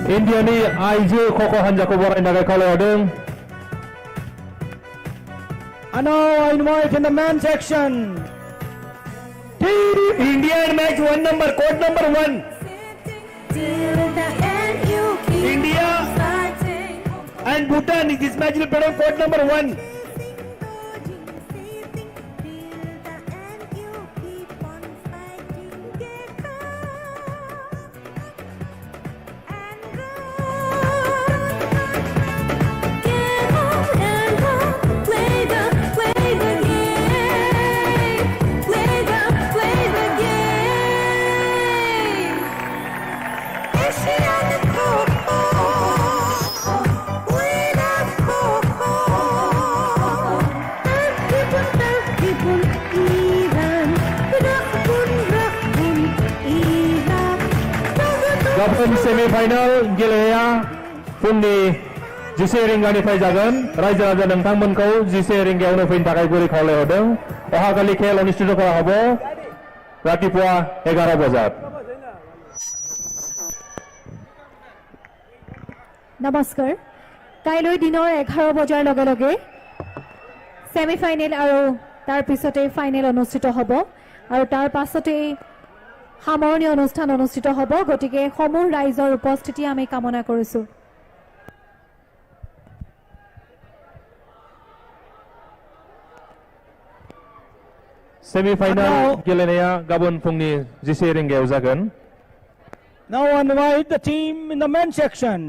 인디언이 IG 코코 한자코 보라이 나가 컬러거든. And now I invite in the man section, Team India in match 1 number, code number 1. India and Bhutan. This match will play on code number 1. Gabon semi-final Gilea Fundi GC ringgani paijagan Raja Raja nangtangmonko GC ringgauno fin takai guri khole hodeng oha kali khel onusthito kora hobo ratipua 11 bajat নমস্কাৰ কাইলৈ দিনৰ 11 বজাৰ লগে লগে সেমিফাইনেল আৰু তাৰ পিছতে final অনুষ্ঠিত হ'ব আৰু তাৰ পাছতে সামৰণি অনুষ্ঠান অনুষ্ঠিত হ'ব গতিকে সমূহ ৰাইজৰ উপস্থিতি আমি কামনা কৰিছো semi-final Gilea Gabon Fungni GC ringgau jagan. now I invite the team in the men section.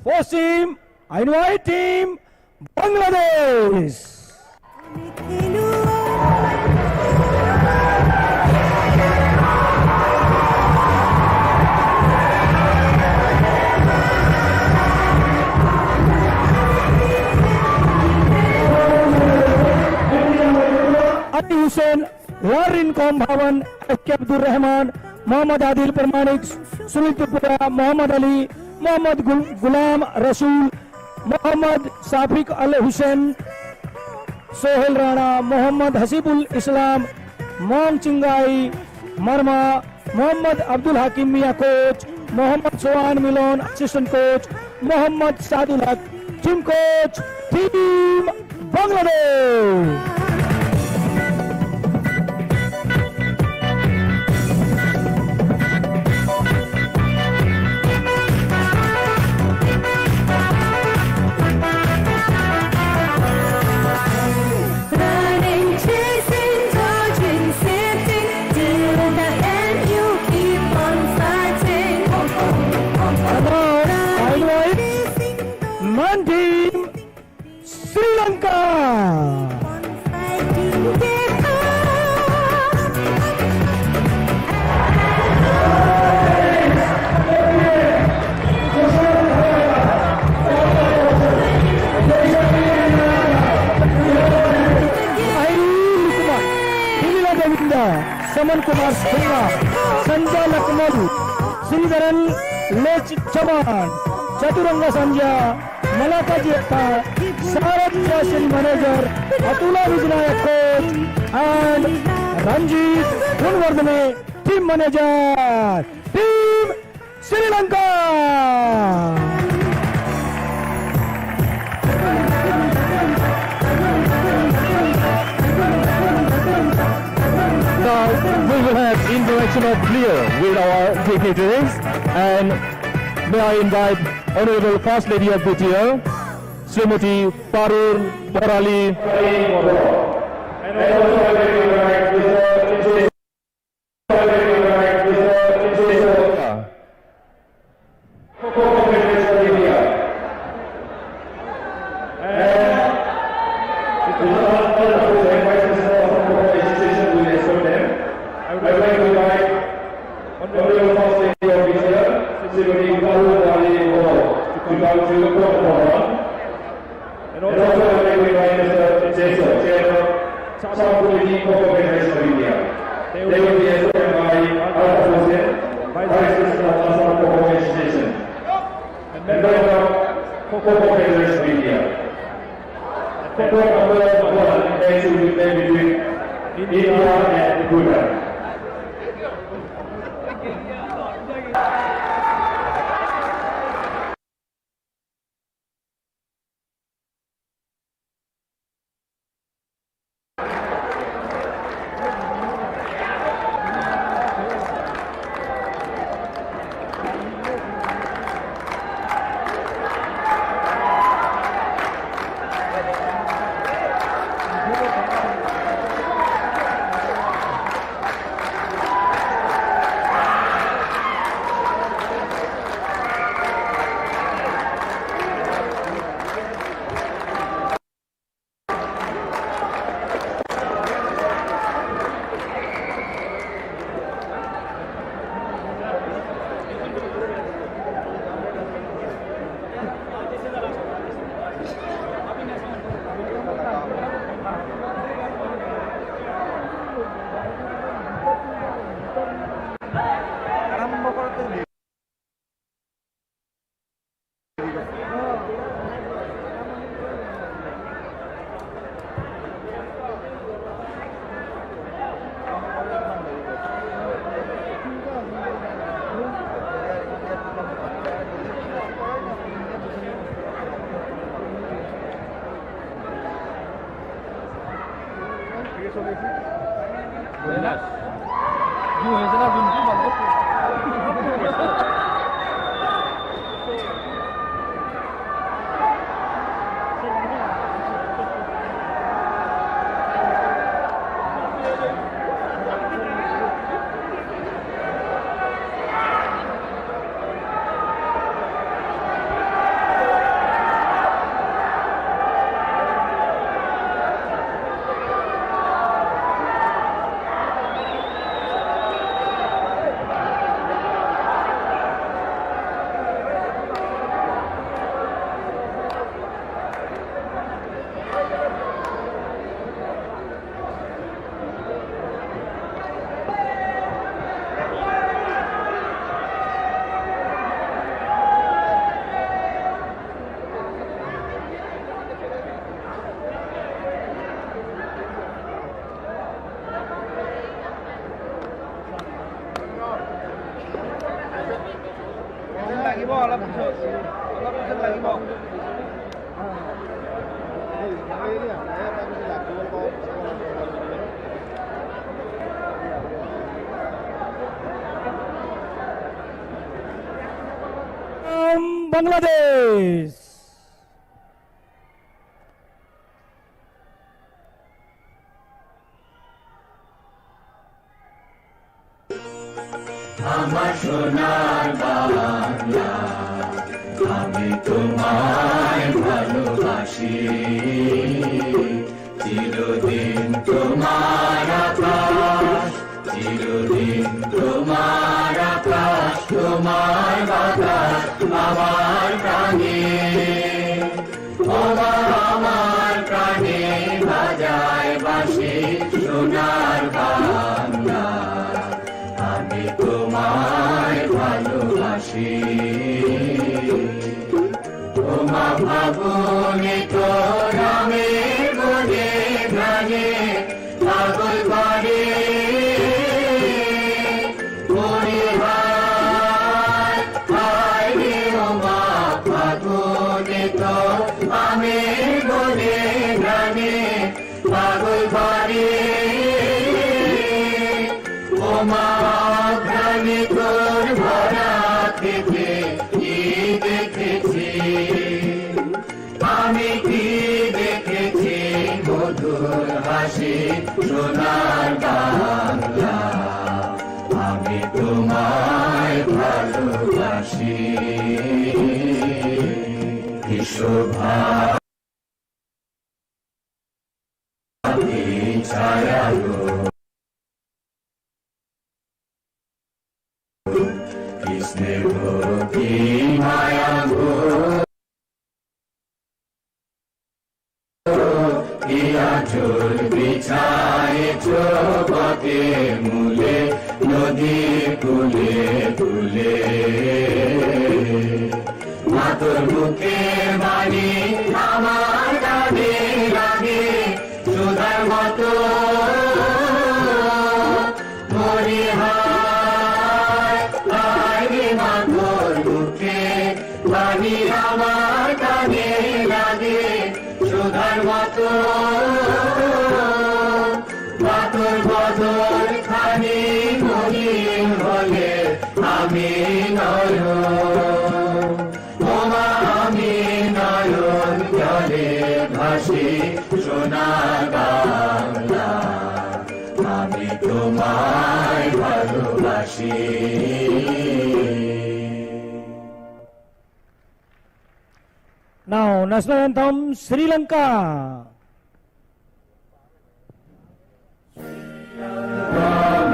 First team, I invite team Bangladesh. Ali Hussain, Larin Kom Bhavan, F.K. Abdul Rahman, Muhammad Adil Parmanik, Sunil Tripura, Muhammad Ali, Muhammad Gulam Rasul, Muhammad Safiq Al Hussain, Sohail Rana, Muhammad Hasibul Islam, Mom Chingai, Marma, Muhammad Abdul Hakim Mia coach, Muhammad Sohan Milon assistant coach, Muhammad Sadul Haq team coach, team Bangladesh. Saman Kumar Singha, Sanjay Lakmal, Sridharan Lech Chaman, Chaturanga Sanjay, Malaka Jeta, Sarat Fashion Manager, Atula Vijnaya Coach, and Ranjit Kunwardhane, Team Manager, Team Sri Lanka. Now we will have interaction of player with our dignitaries and may I invite Honorable First Lady of Bhutan, Srimati Parul Borali. And Bangladesh. আমার সোনার বাংলা, আমি তোমায় ভালোবাসি, চিরদিন তোমার আকাশ, চিরদিন তোমার আকাশ, তোমার বাতাস আমার প্রাণে, আমার প্রাণে বাজায় বাঁশি সোনার বাংলা, আমি তোমায় ভালোবাসি। তোমা ভাবনে তো নামের বলে গানে পাগল করে, আমি বলে গানে পাগল করে, ওমা প্রাণী তোর ভরা থেকে কি দেখেছি, আমি কি দেখেছি মধুর হাসি সোনার বাংলা, আমি তোমায় ভালোবাসি। শোভা ছায়া গো, কৃষ্ণে গো কি মায়া গো, চোর বিছায় চোখে মূলে নদী কুলে তুলে, মাতর বুকে বাণী আমার গানে লাগে সুধার মতো, মরি হায় মাতর বুকে বাণী আমার গানে লাগে সুধার মতো, মাতর বদল খানি মলিন হলে আমি নয়, আমি নয়ন জলে ভাসি সোনার বাংলা, আমি তোমায় ভালোবাসি। Now, national anthem, Sri Lanka. Fal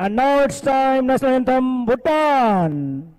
And now it's time, national anthem, Bhutan.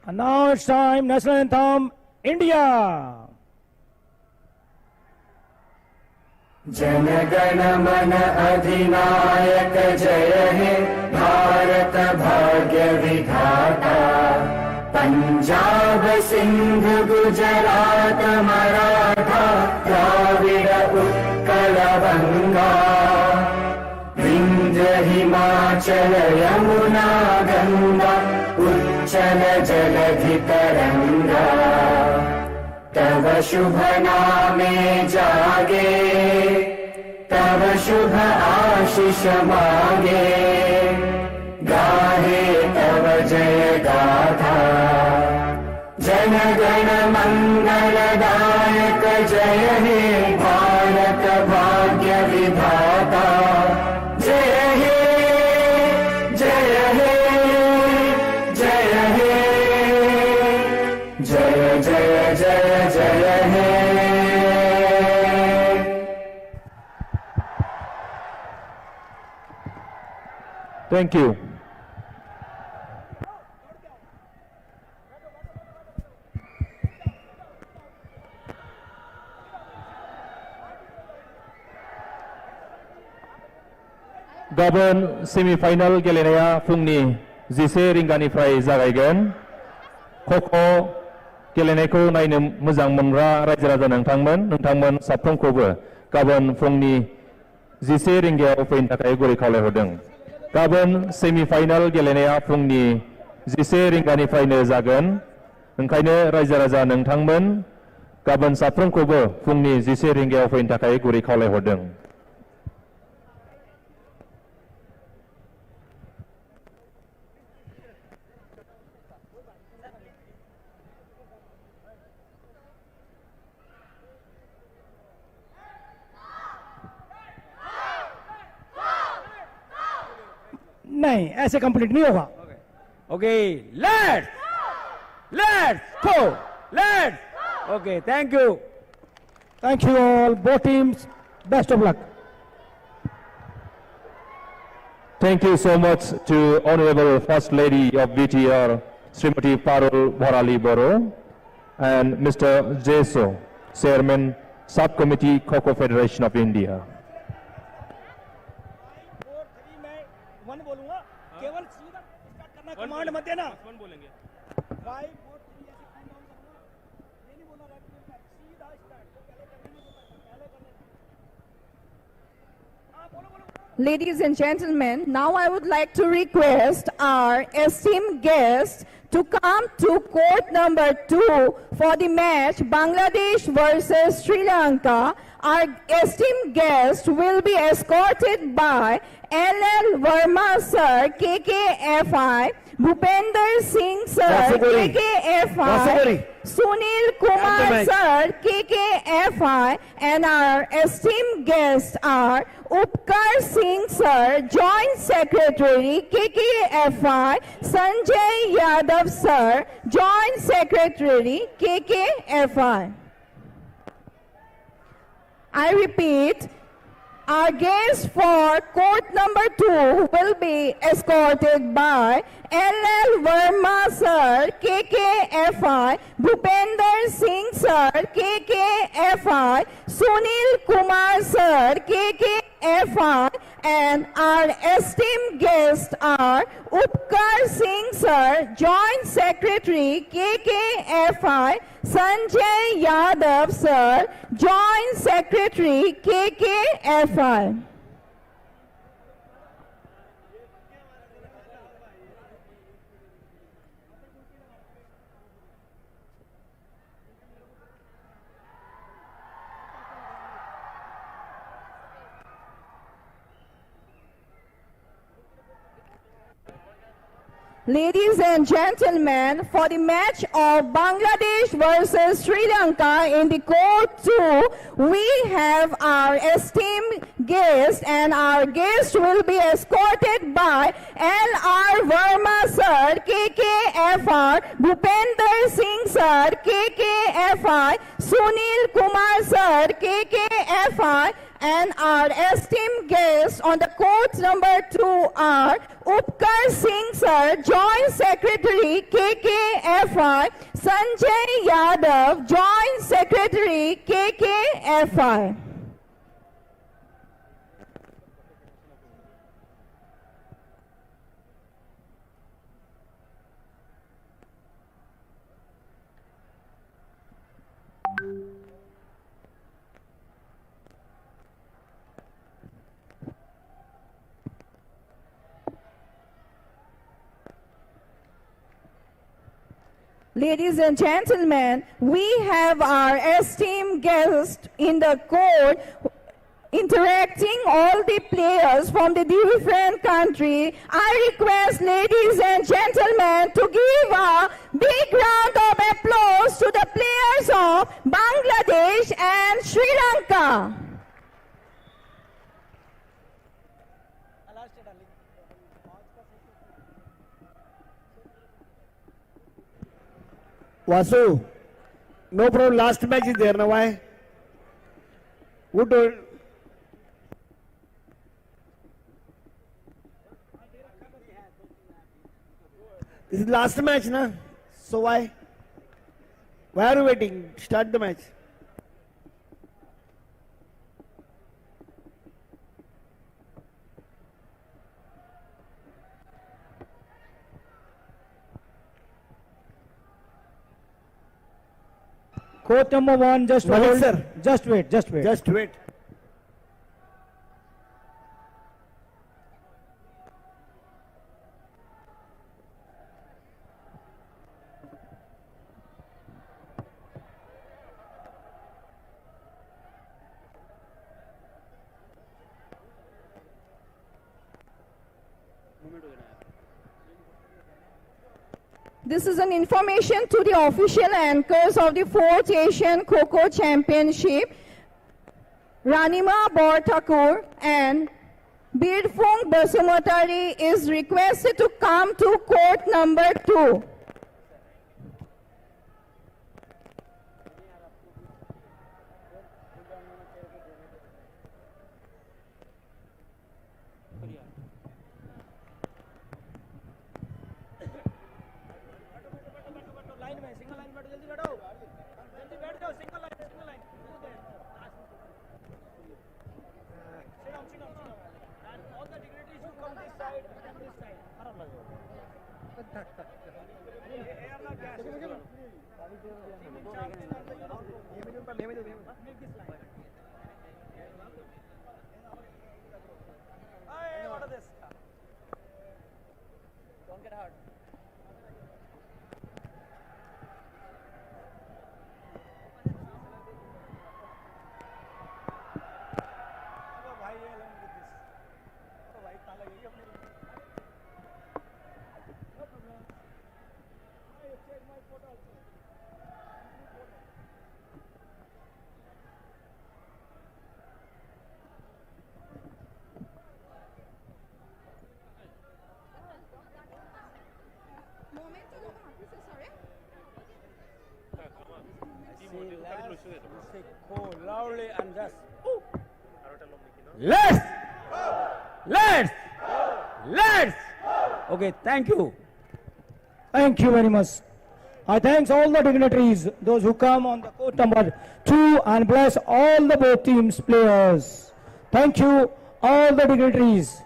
And now it's time, national anthem, India. जनगण मन अधिनायक जय हे भारत भाग्य विधाता पंजाब सिंध गुजरात मराठा द्राविड उत्कल बंगा विंध्य हिमाचल यमुना गंगा उच्चल जलधि तरंगा तव शुभ नामे जागे तव शुभ आशीष मांगे गाहे तव जय गाथा जन गण मंगलदायक जय हे भारत भाग्य विधाता जय हे जय हे जय हे जय जय जय जय हे Thank you. गाबोन सेमिफाइनाल गेलेनाया फुंनि 11 रिंगानिफ्राय जागायगोन। खख' गेलेनायखौ नायनो मोजां मोनग्रा रायजो राजा नोंथांमोन साफ्रोमखौबो गाबोन फुंनि 11 रिंगायाव फैनो थाखाय गुरै खावलायहरदों। गाबोन सेमिफाइनाल गेलेनाया फुंनि 11 रिंगानिफ्रायनो जागोन। ओंखायनो रायजो राजा नोंथांमोन गाबोन साफ्रोमखौबो फुंनि 11 रिंगायाव फैनो थाखाय गुरै खावलायहरदों। नहीं, ऐसे कंप्लीट नहीं होगा। Okay, let's go, let's. Okay, thank you all, both teams, best of luck. Thank you so much to Honorable First Lady of BTR, Srimati Parul Bharali Boro, and Mr. Jeso, Chairman, Subcommittee, Kho-Kho Federation of India. केवल सीधा start करना, command मत देना। 1 बोलेंगे 5 4 3 ऐसे count down करना। ये नहीं बोलना रेफरी का, सीधा स्टार्ट। पहले करने में पहले करने। हां, बोलो। Ladies and gentlemen, now I would like to request our esteemed guests to come to court number 2 for the match Bangladesh versus Sri Lanka. Our esteemed guest will be escorted by L.L. Verma sir, KKFI, Bhupender Singh sir, KKFI, Sunil Kumar sir, KKFI, and our esteemed guests are Upkar Singh sir, Joint Secretary, KKFI, Sanjay Yadav sir, Joint Secretary, KKFI. I repeat, our guest for court number 2 will be escorted by LL Verma sir, KKFI, Bhupender Singh sir, KKFI, Sunil Kumar sir, KKFI, and our esteemed guests are Upkar Singh sir, Joint Secretary, KKFI, Sanjay Yadav sir, Joint Secretary, KKFI. Ladies and gentlemen, for the match of Bangladesh versus Sri Lanka in the court 2, we have our esteemed guest, and our guest will be escorted by L.R. Verma sir, KKFR, Bhupender Singh sir, KKFI, Sunil Kumar sir, KKFI, and our esteemed guests on the court number 2 are Upkar Singh sir, Joint Secretary, KKFI, Sanjay Yadav, Joint Secretary, KKFI. Ladies and gentlemen, we have our esteemed guest in the court interacting all the players from the different country. I request ladies and gentlemen to give a big round of applause to the players of Bangladesh and Sri Lanka. Vasu, no problem. Last match is there now. Why? Who told? This is last match, na? So why? Why are you waiting? Start the match. Court number 1, just Malik hold. sir. Just wait, just wait. Just wait. This is an information to the official anchors of the 4th Asian Kho-Kho Championship. Ranima Borthakur and Birfung Basumatari is requested to come to court number 2. Let's. Okay, thank you. Thank you very much. I thank all the dignitaries, those who come on the court number 2, and bless all the both teams players. Thank you, all the dignitaries.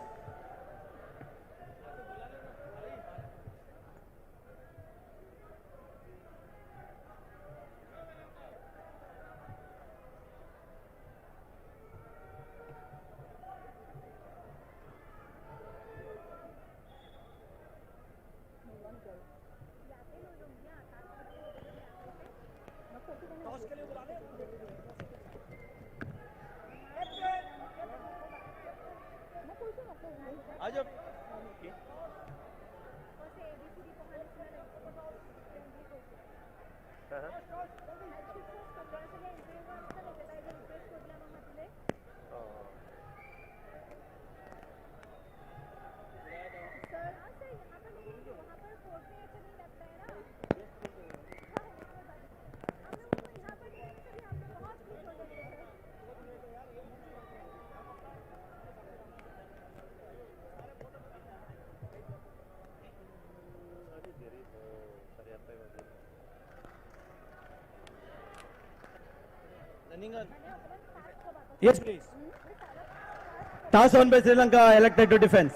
Yes, please. Toss on by Sri Lanka, elected to defense.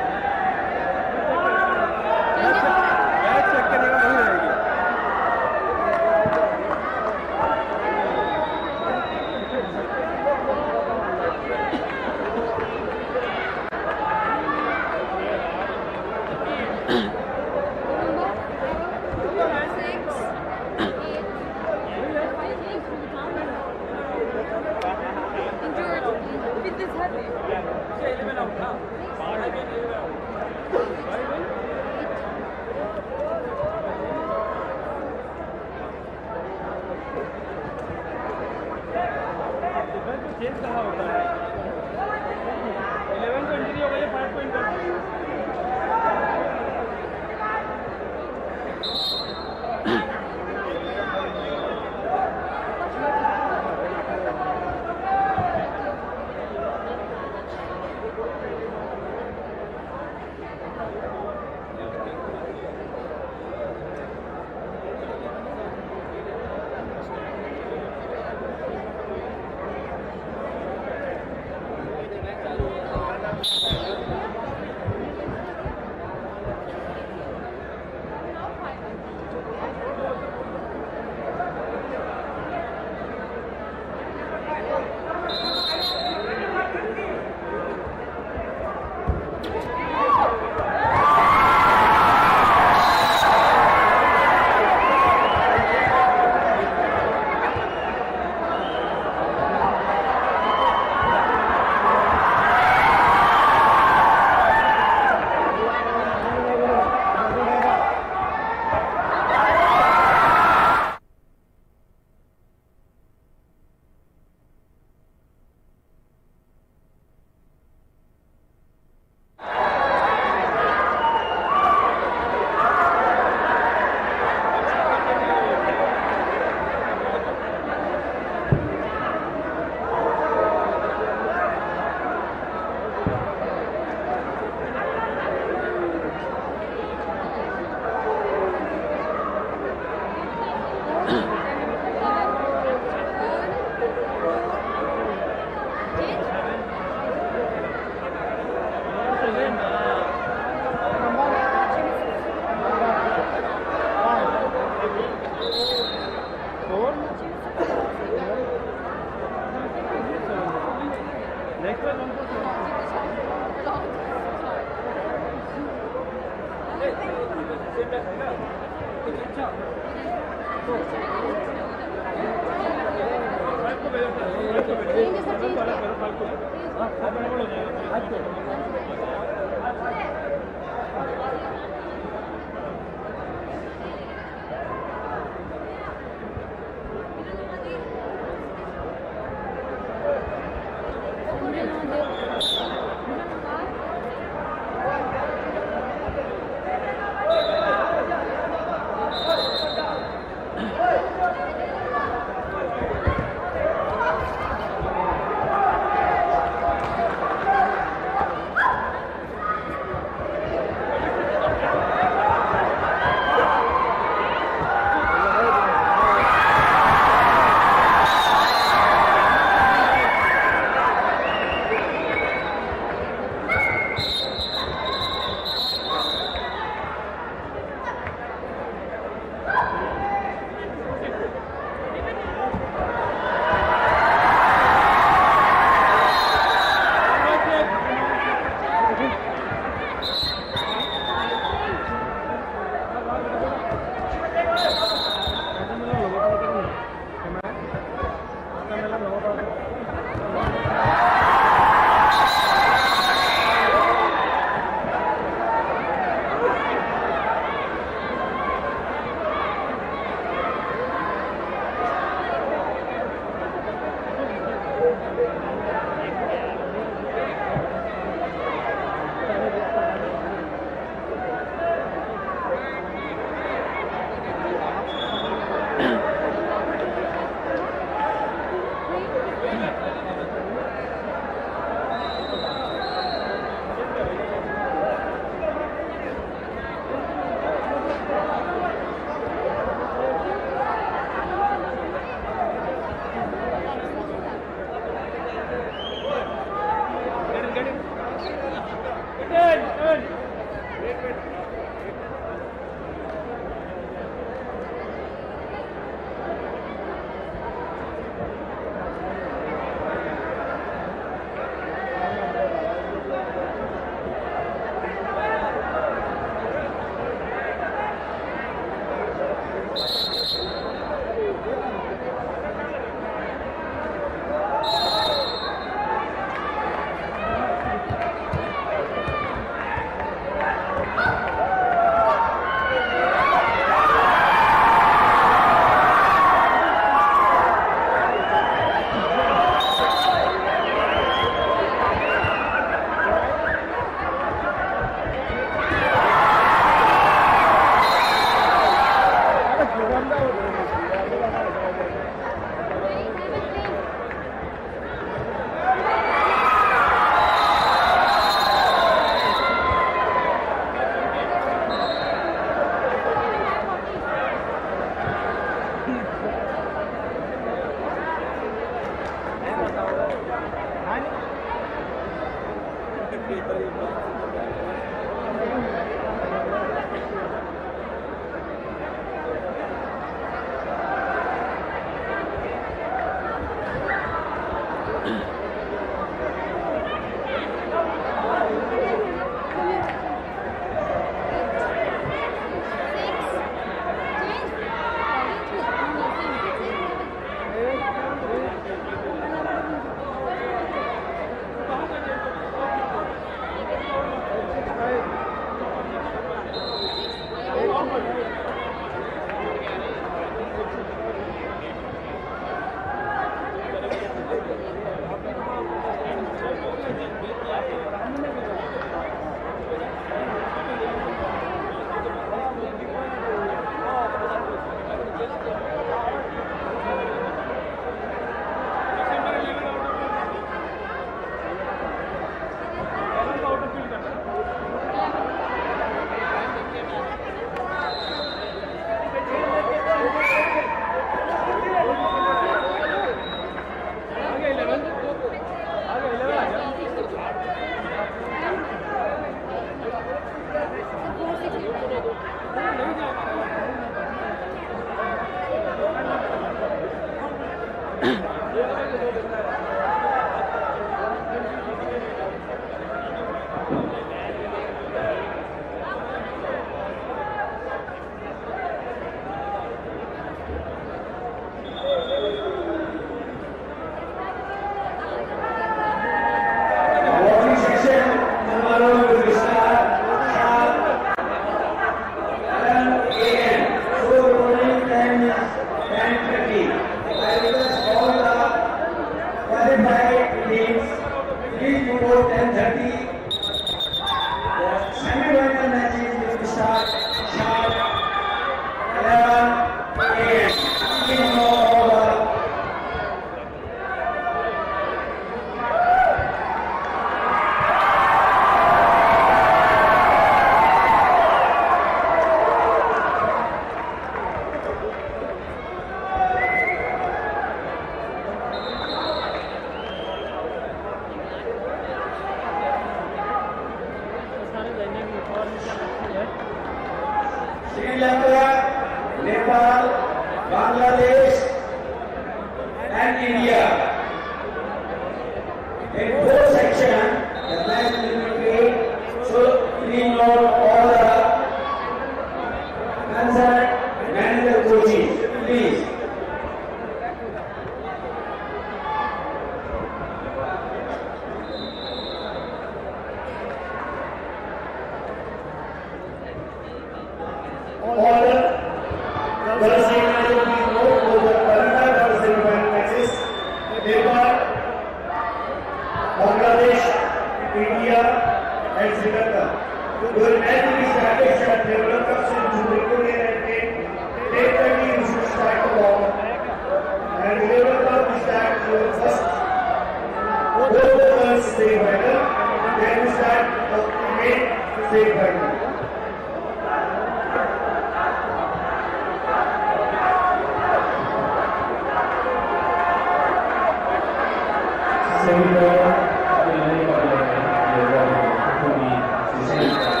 Sehingga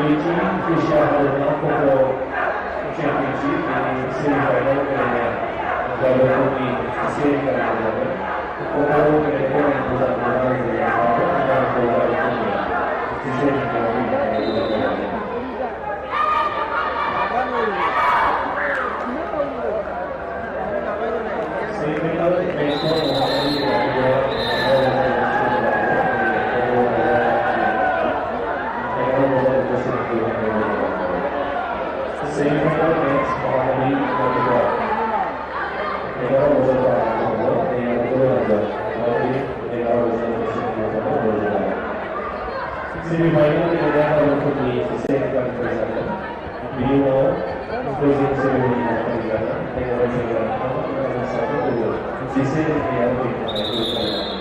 Beijing Asia Coco Championship in semi-final kalau di seri kedua, Coco kedua yang bulan di seri kedua. Semi-final kita akan mengikuti sesi kualifikasi. Video closing ceremony kualifikasi dengan rencana satu sesi yang dilakukan.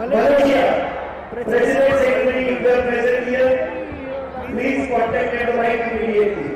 Malaysia. President Secretary, if you are present here, please contact at the mic immediately.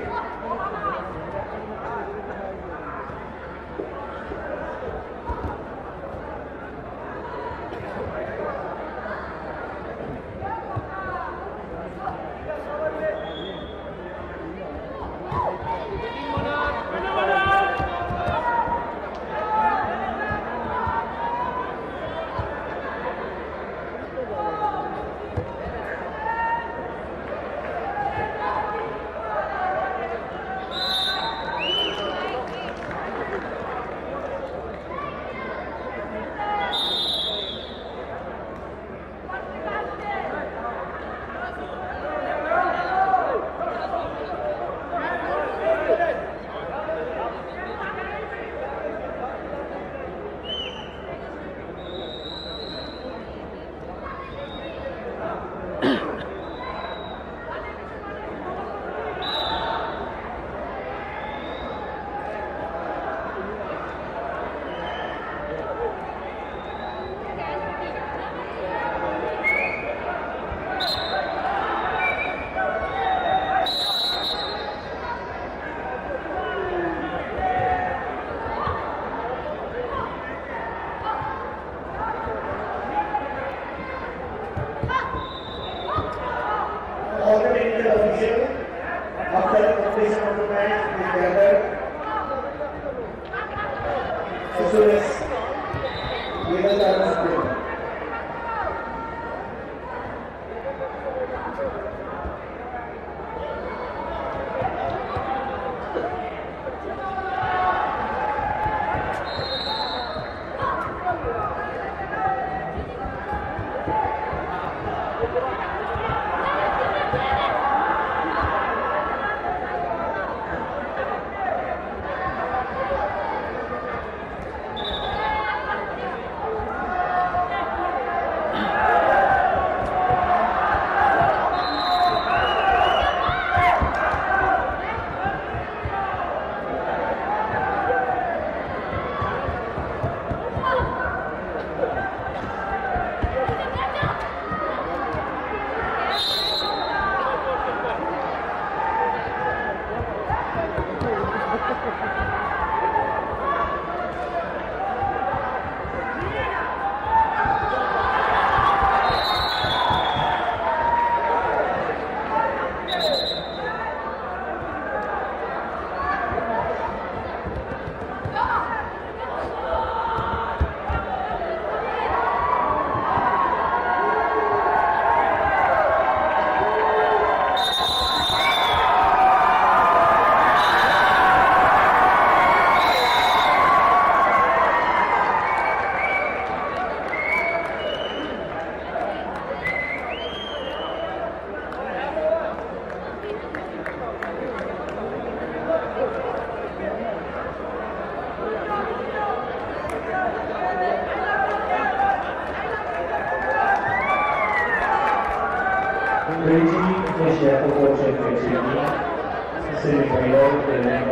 All the technical officials, after the completion of the match, we gathered as soon as legal time is given. Beijing Asia Football Championship semifinal dengan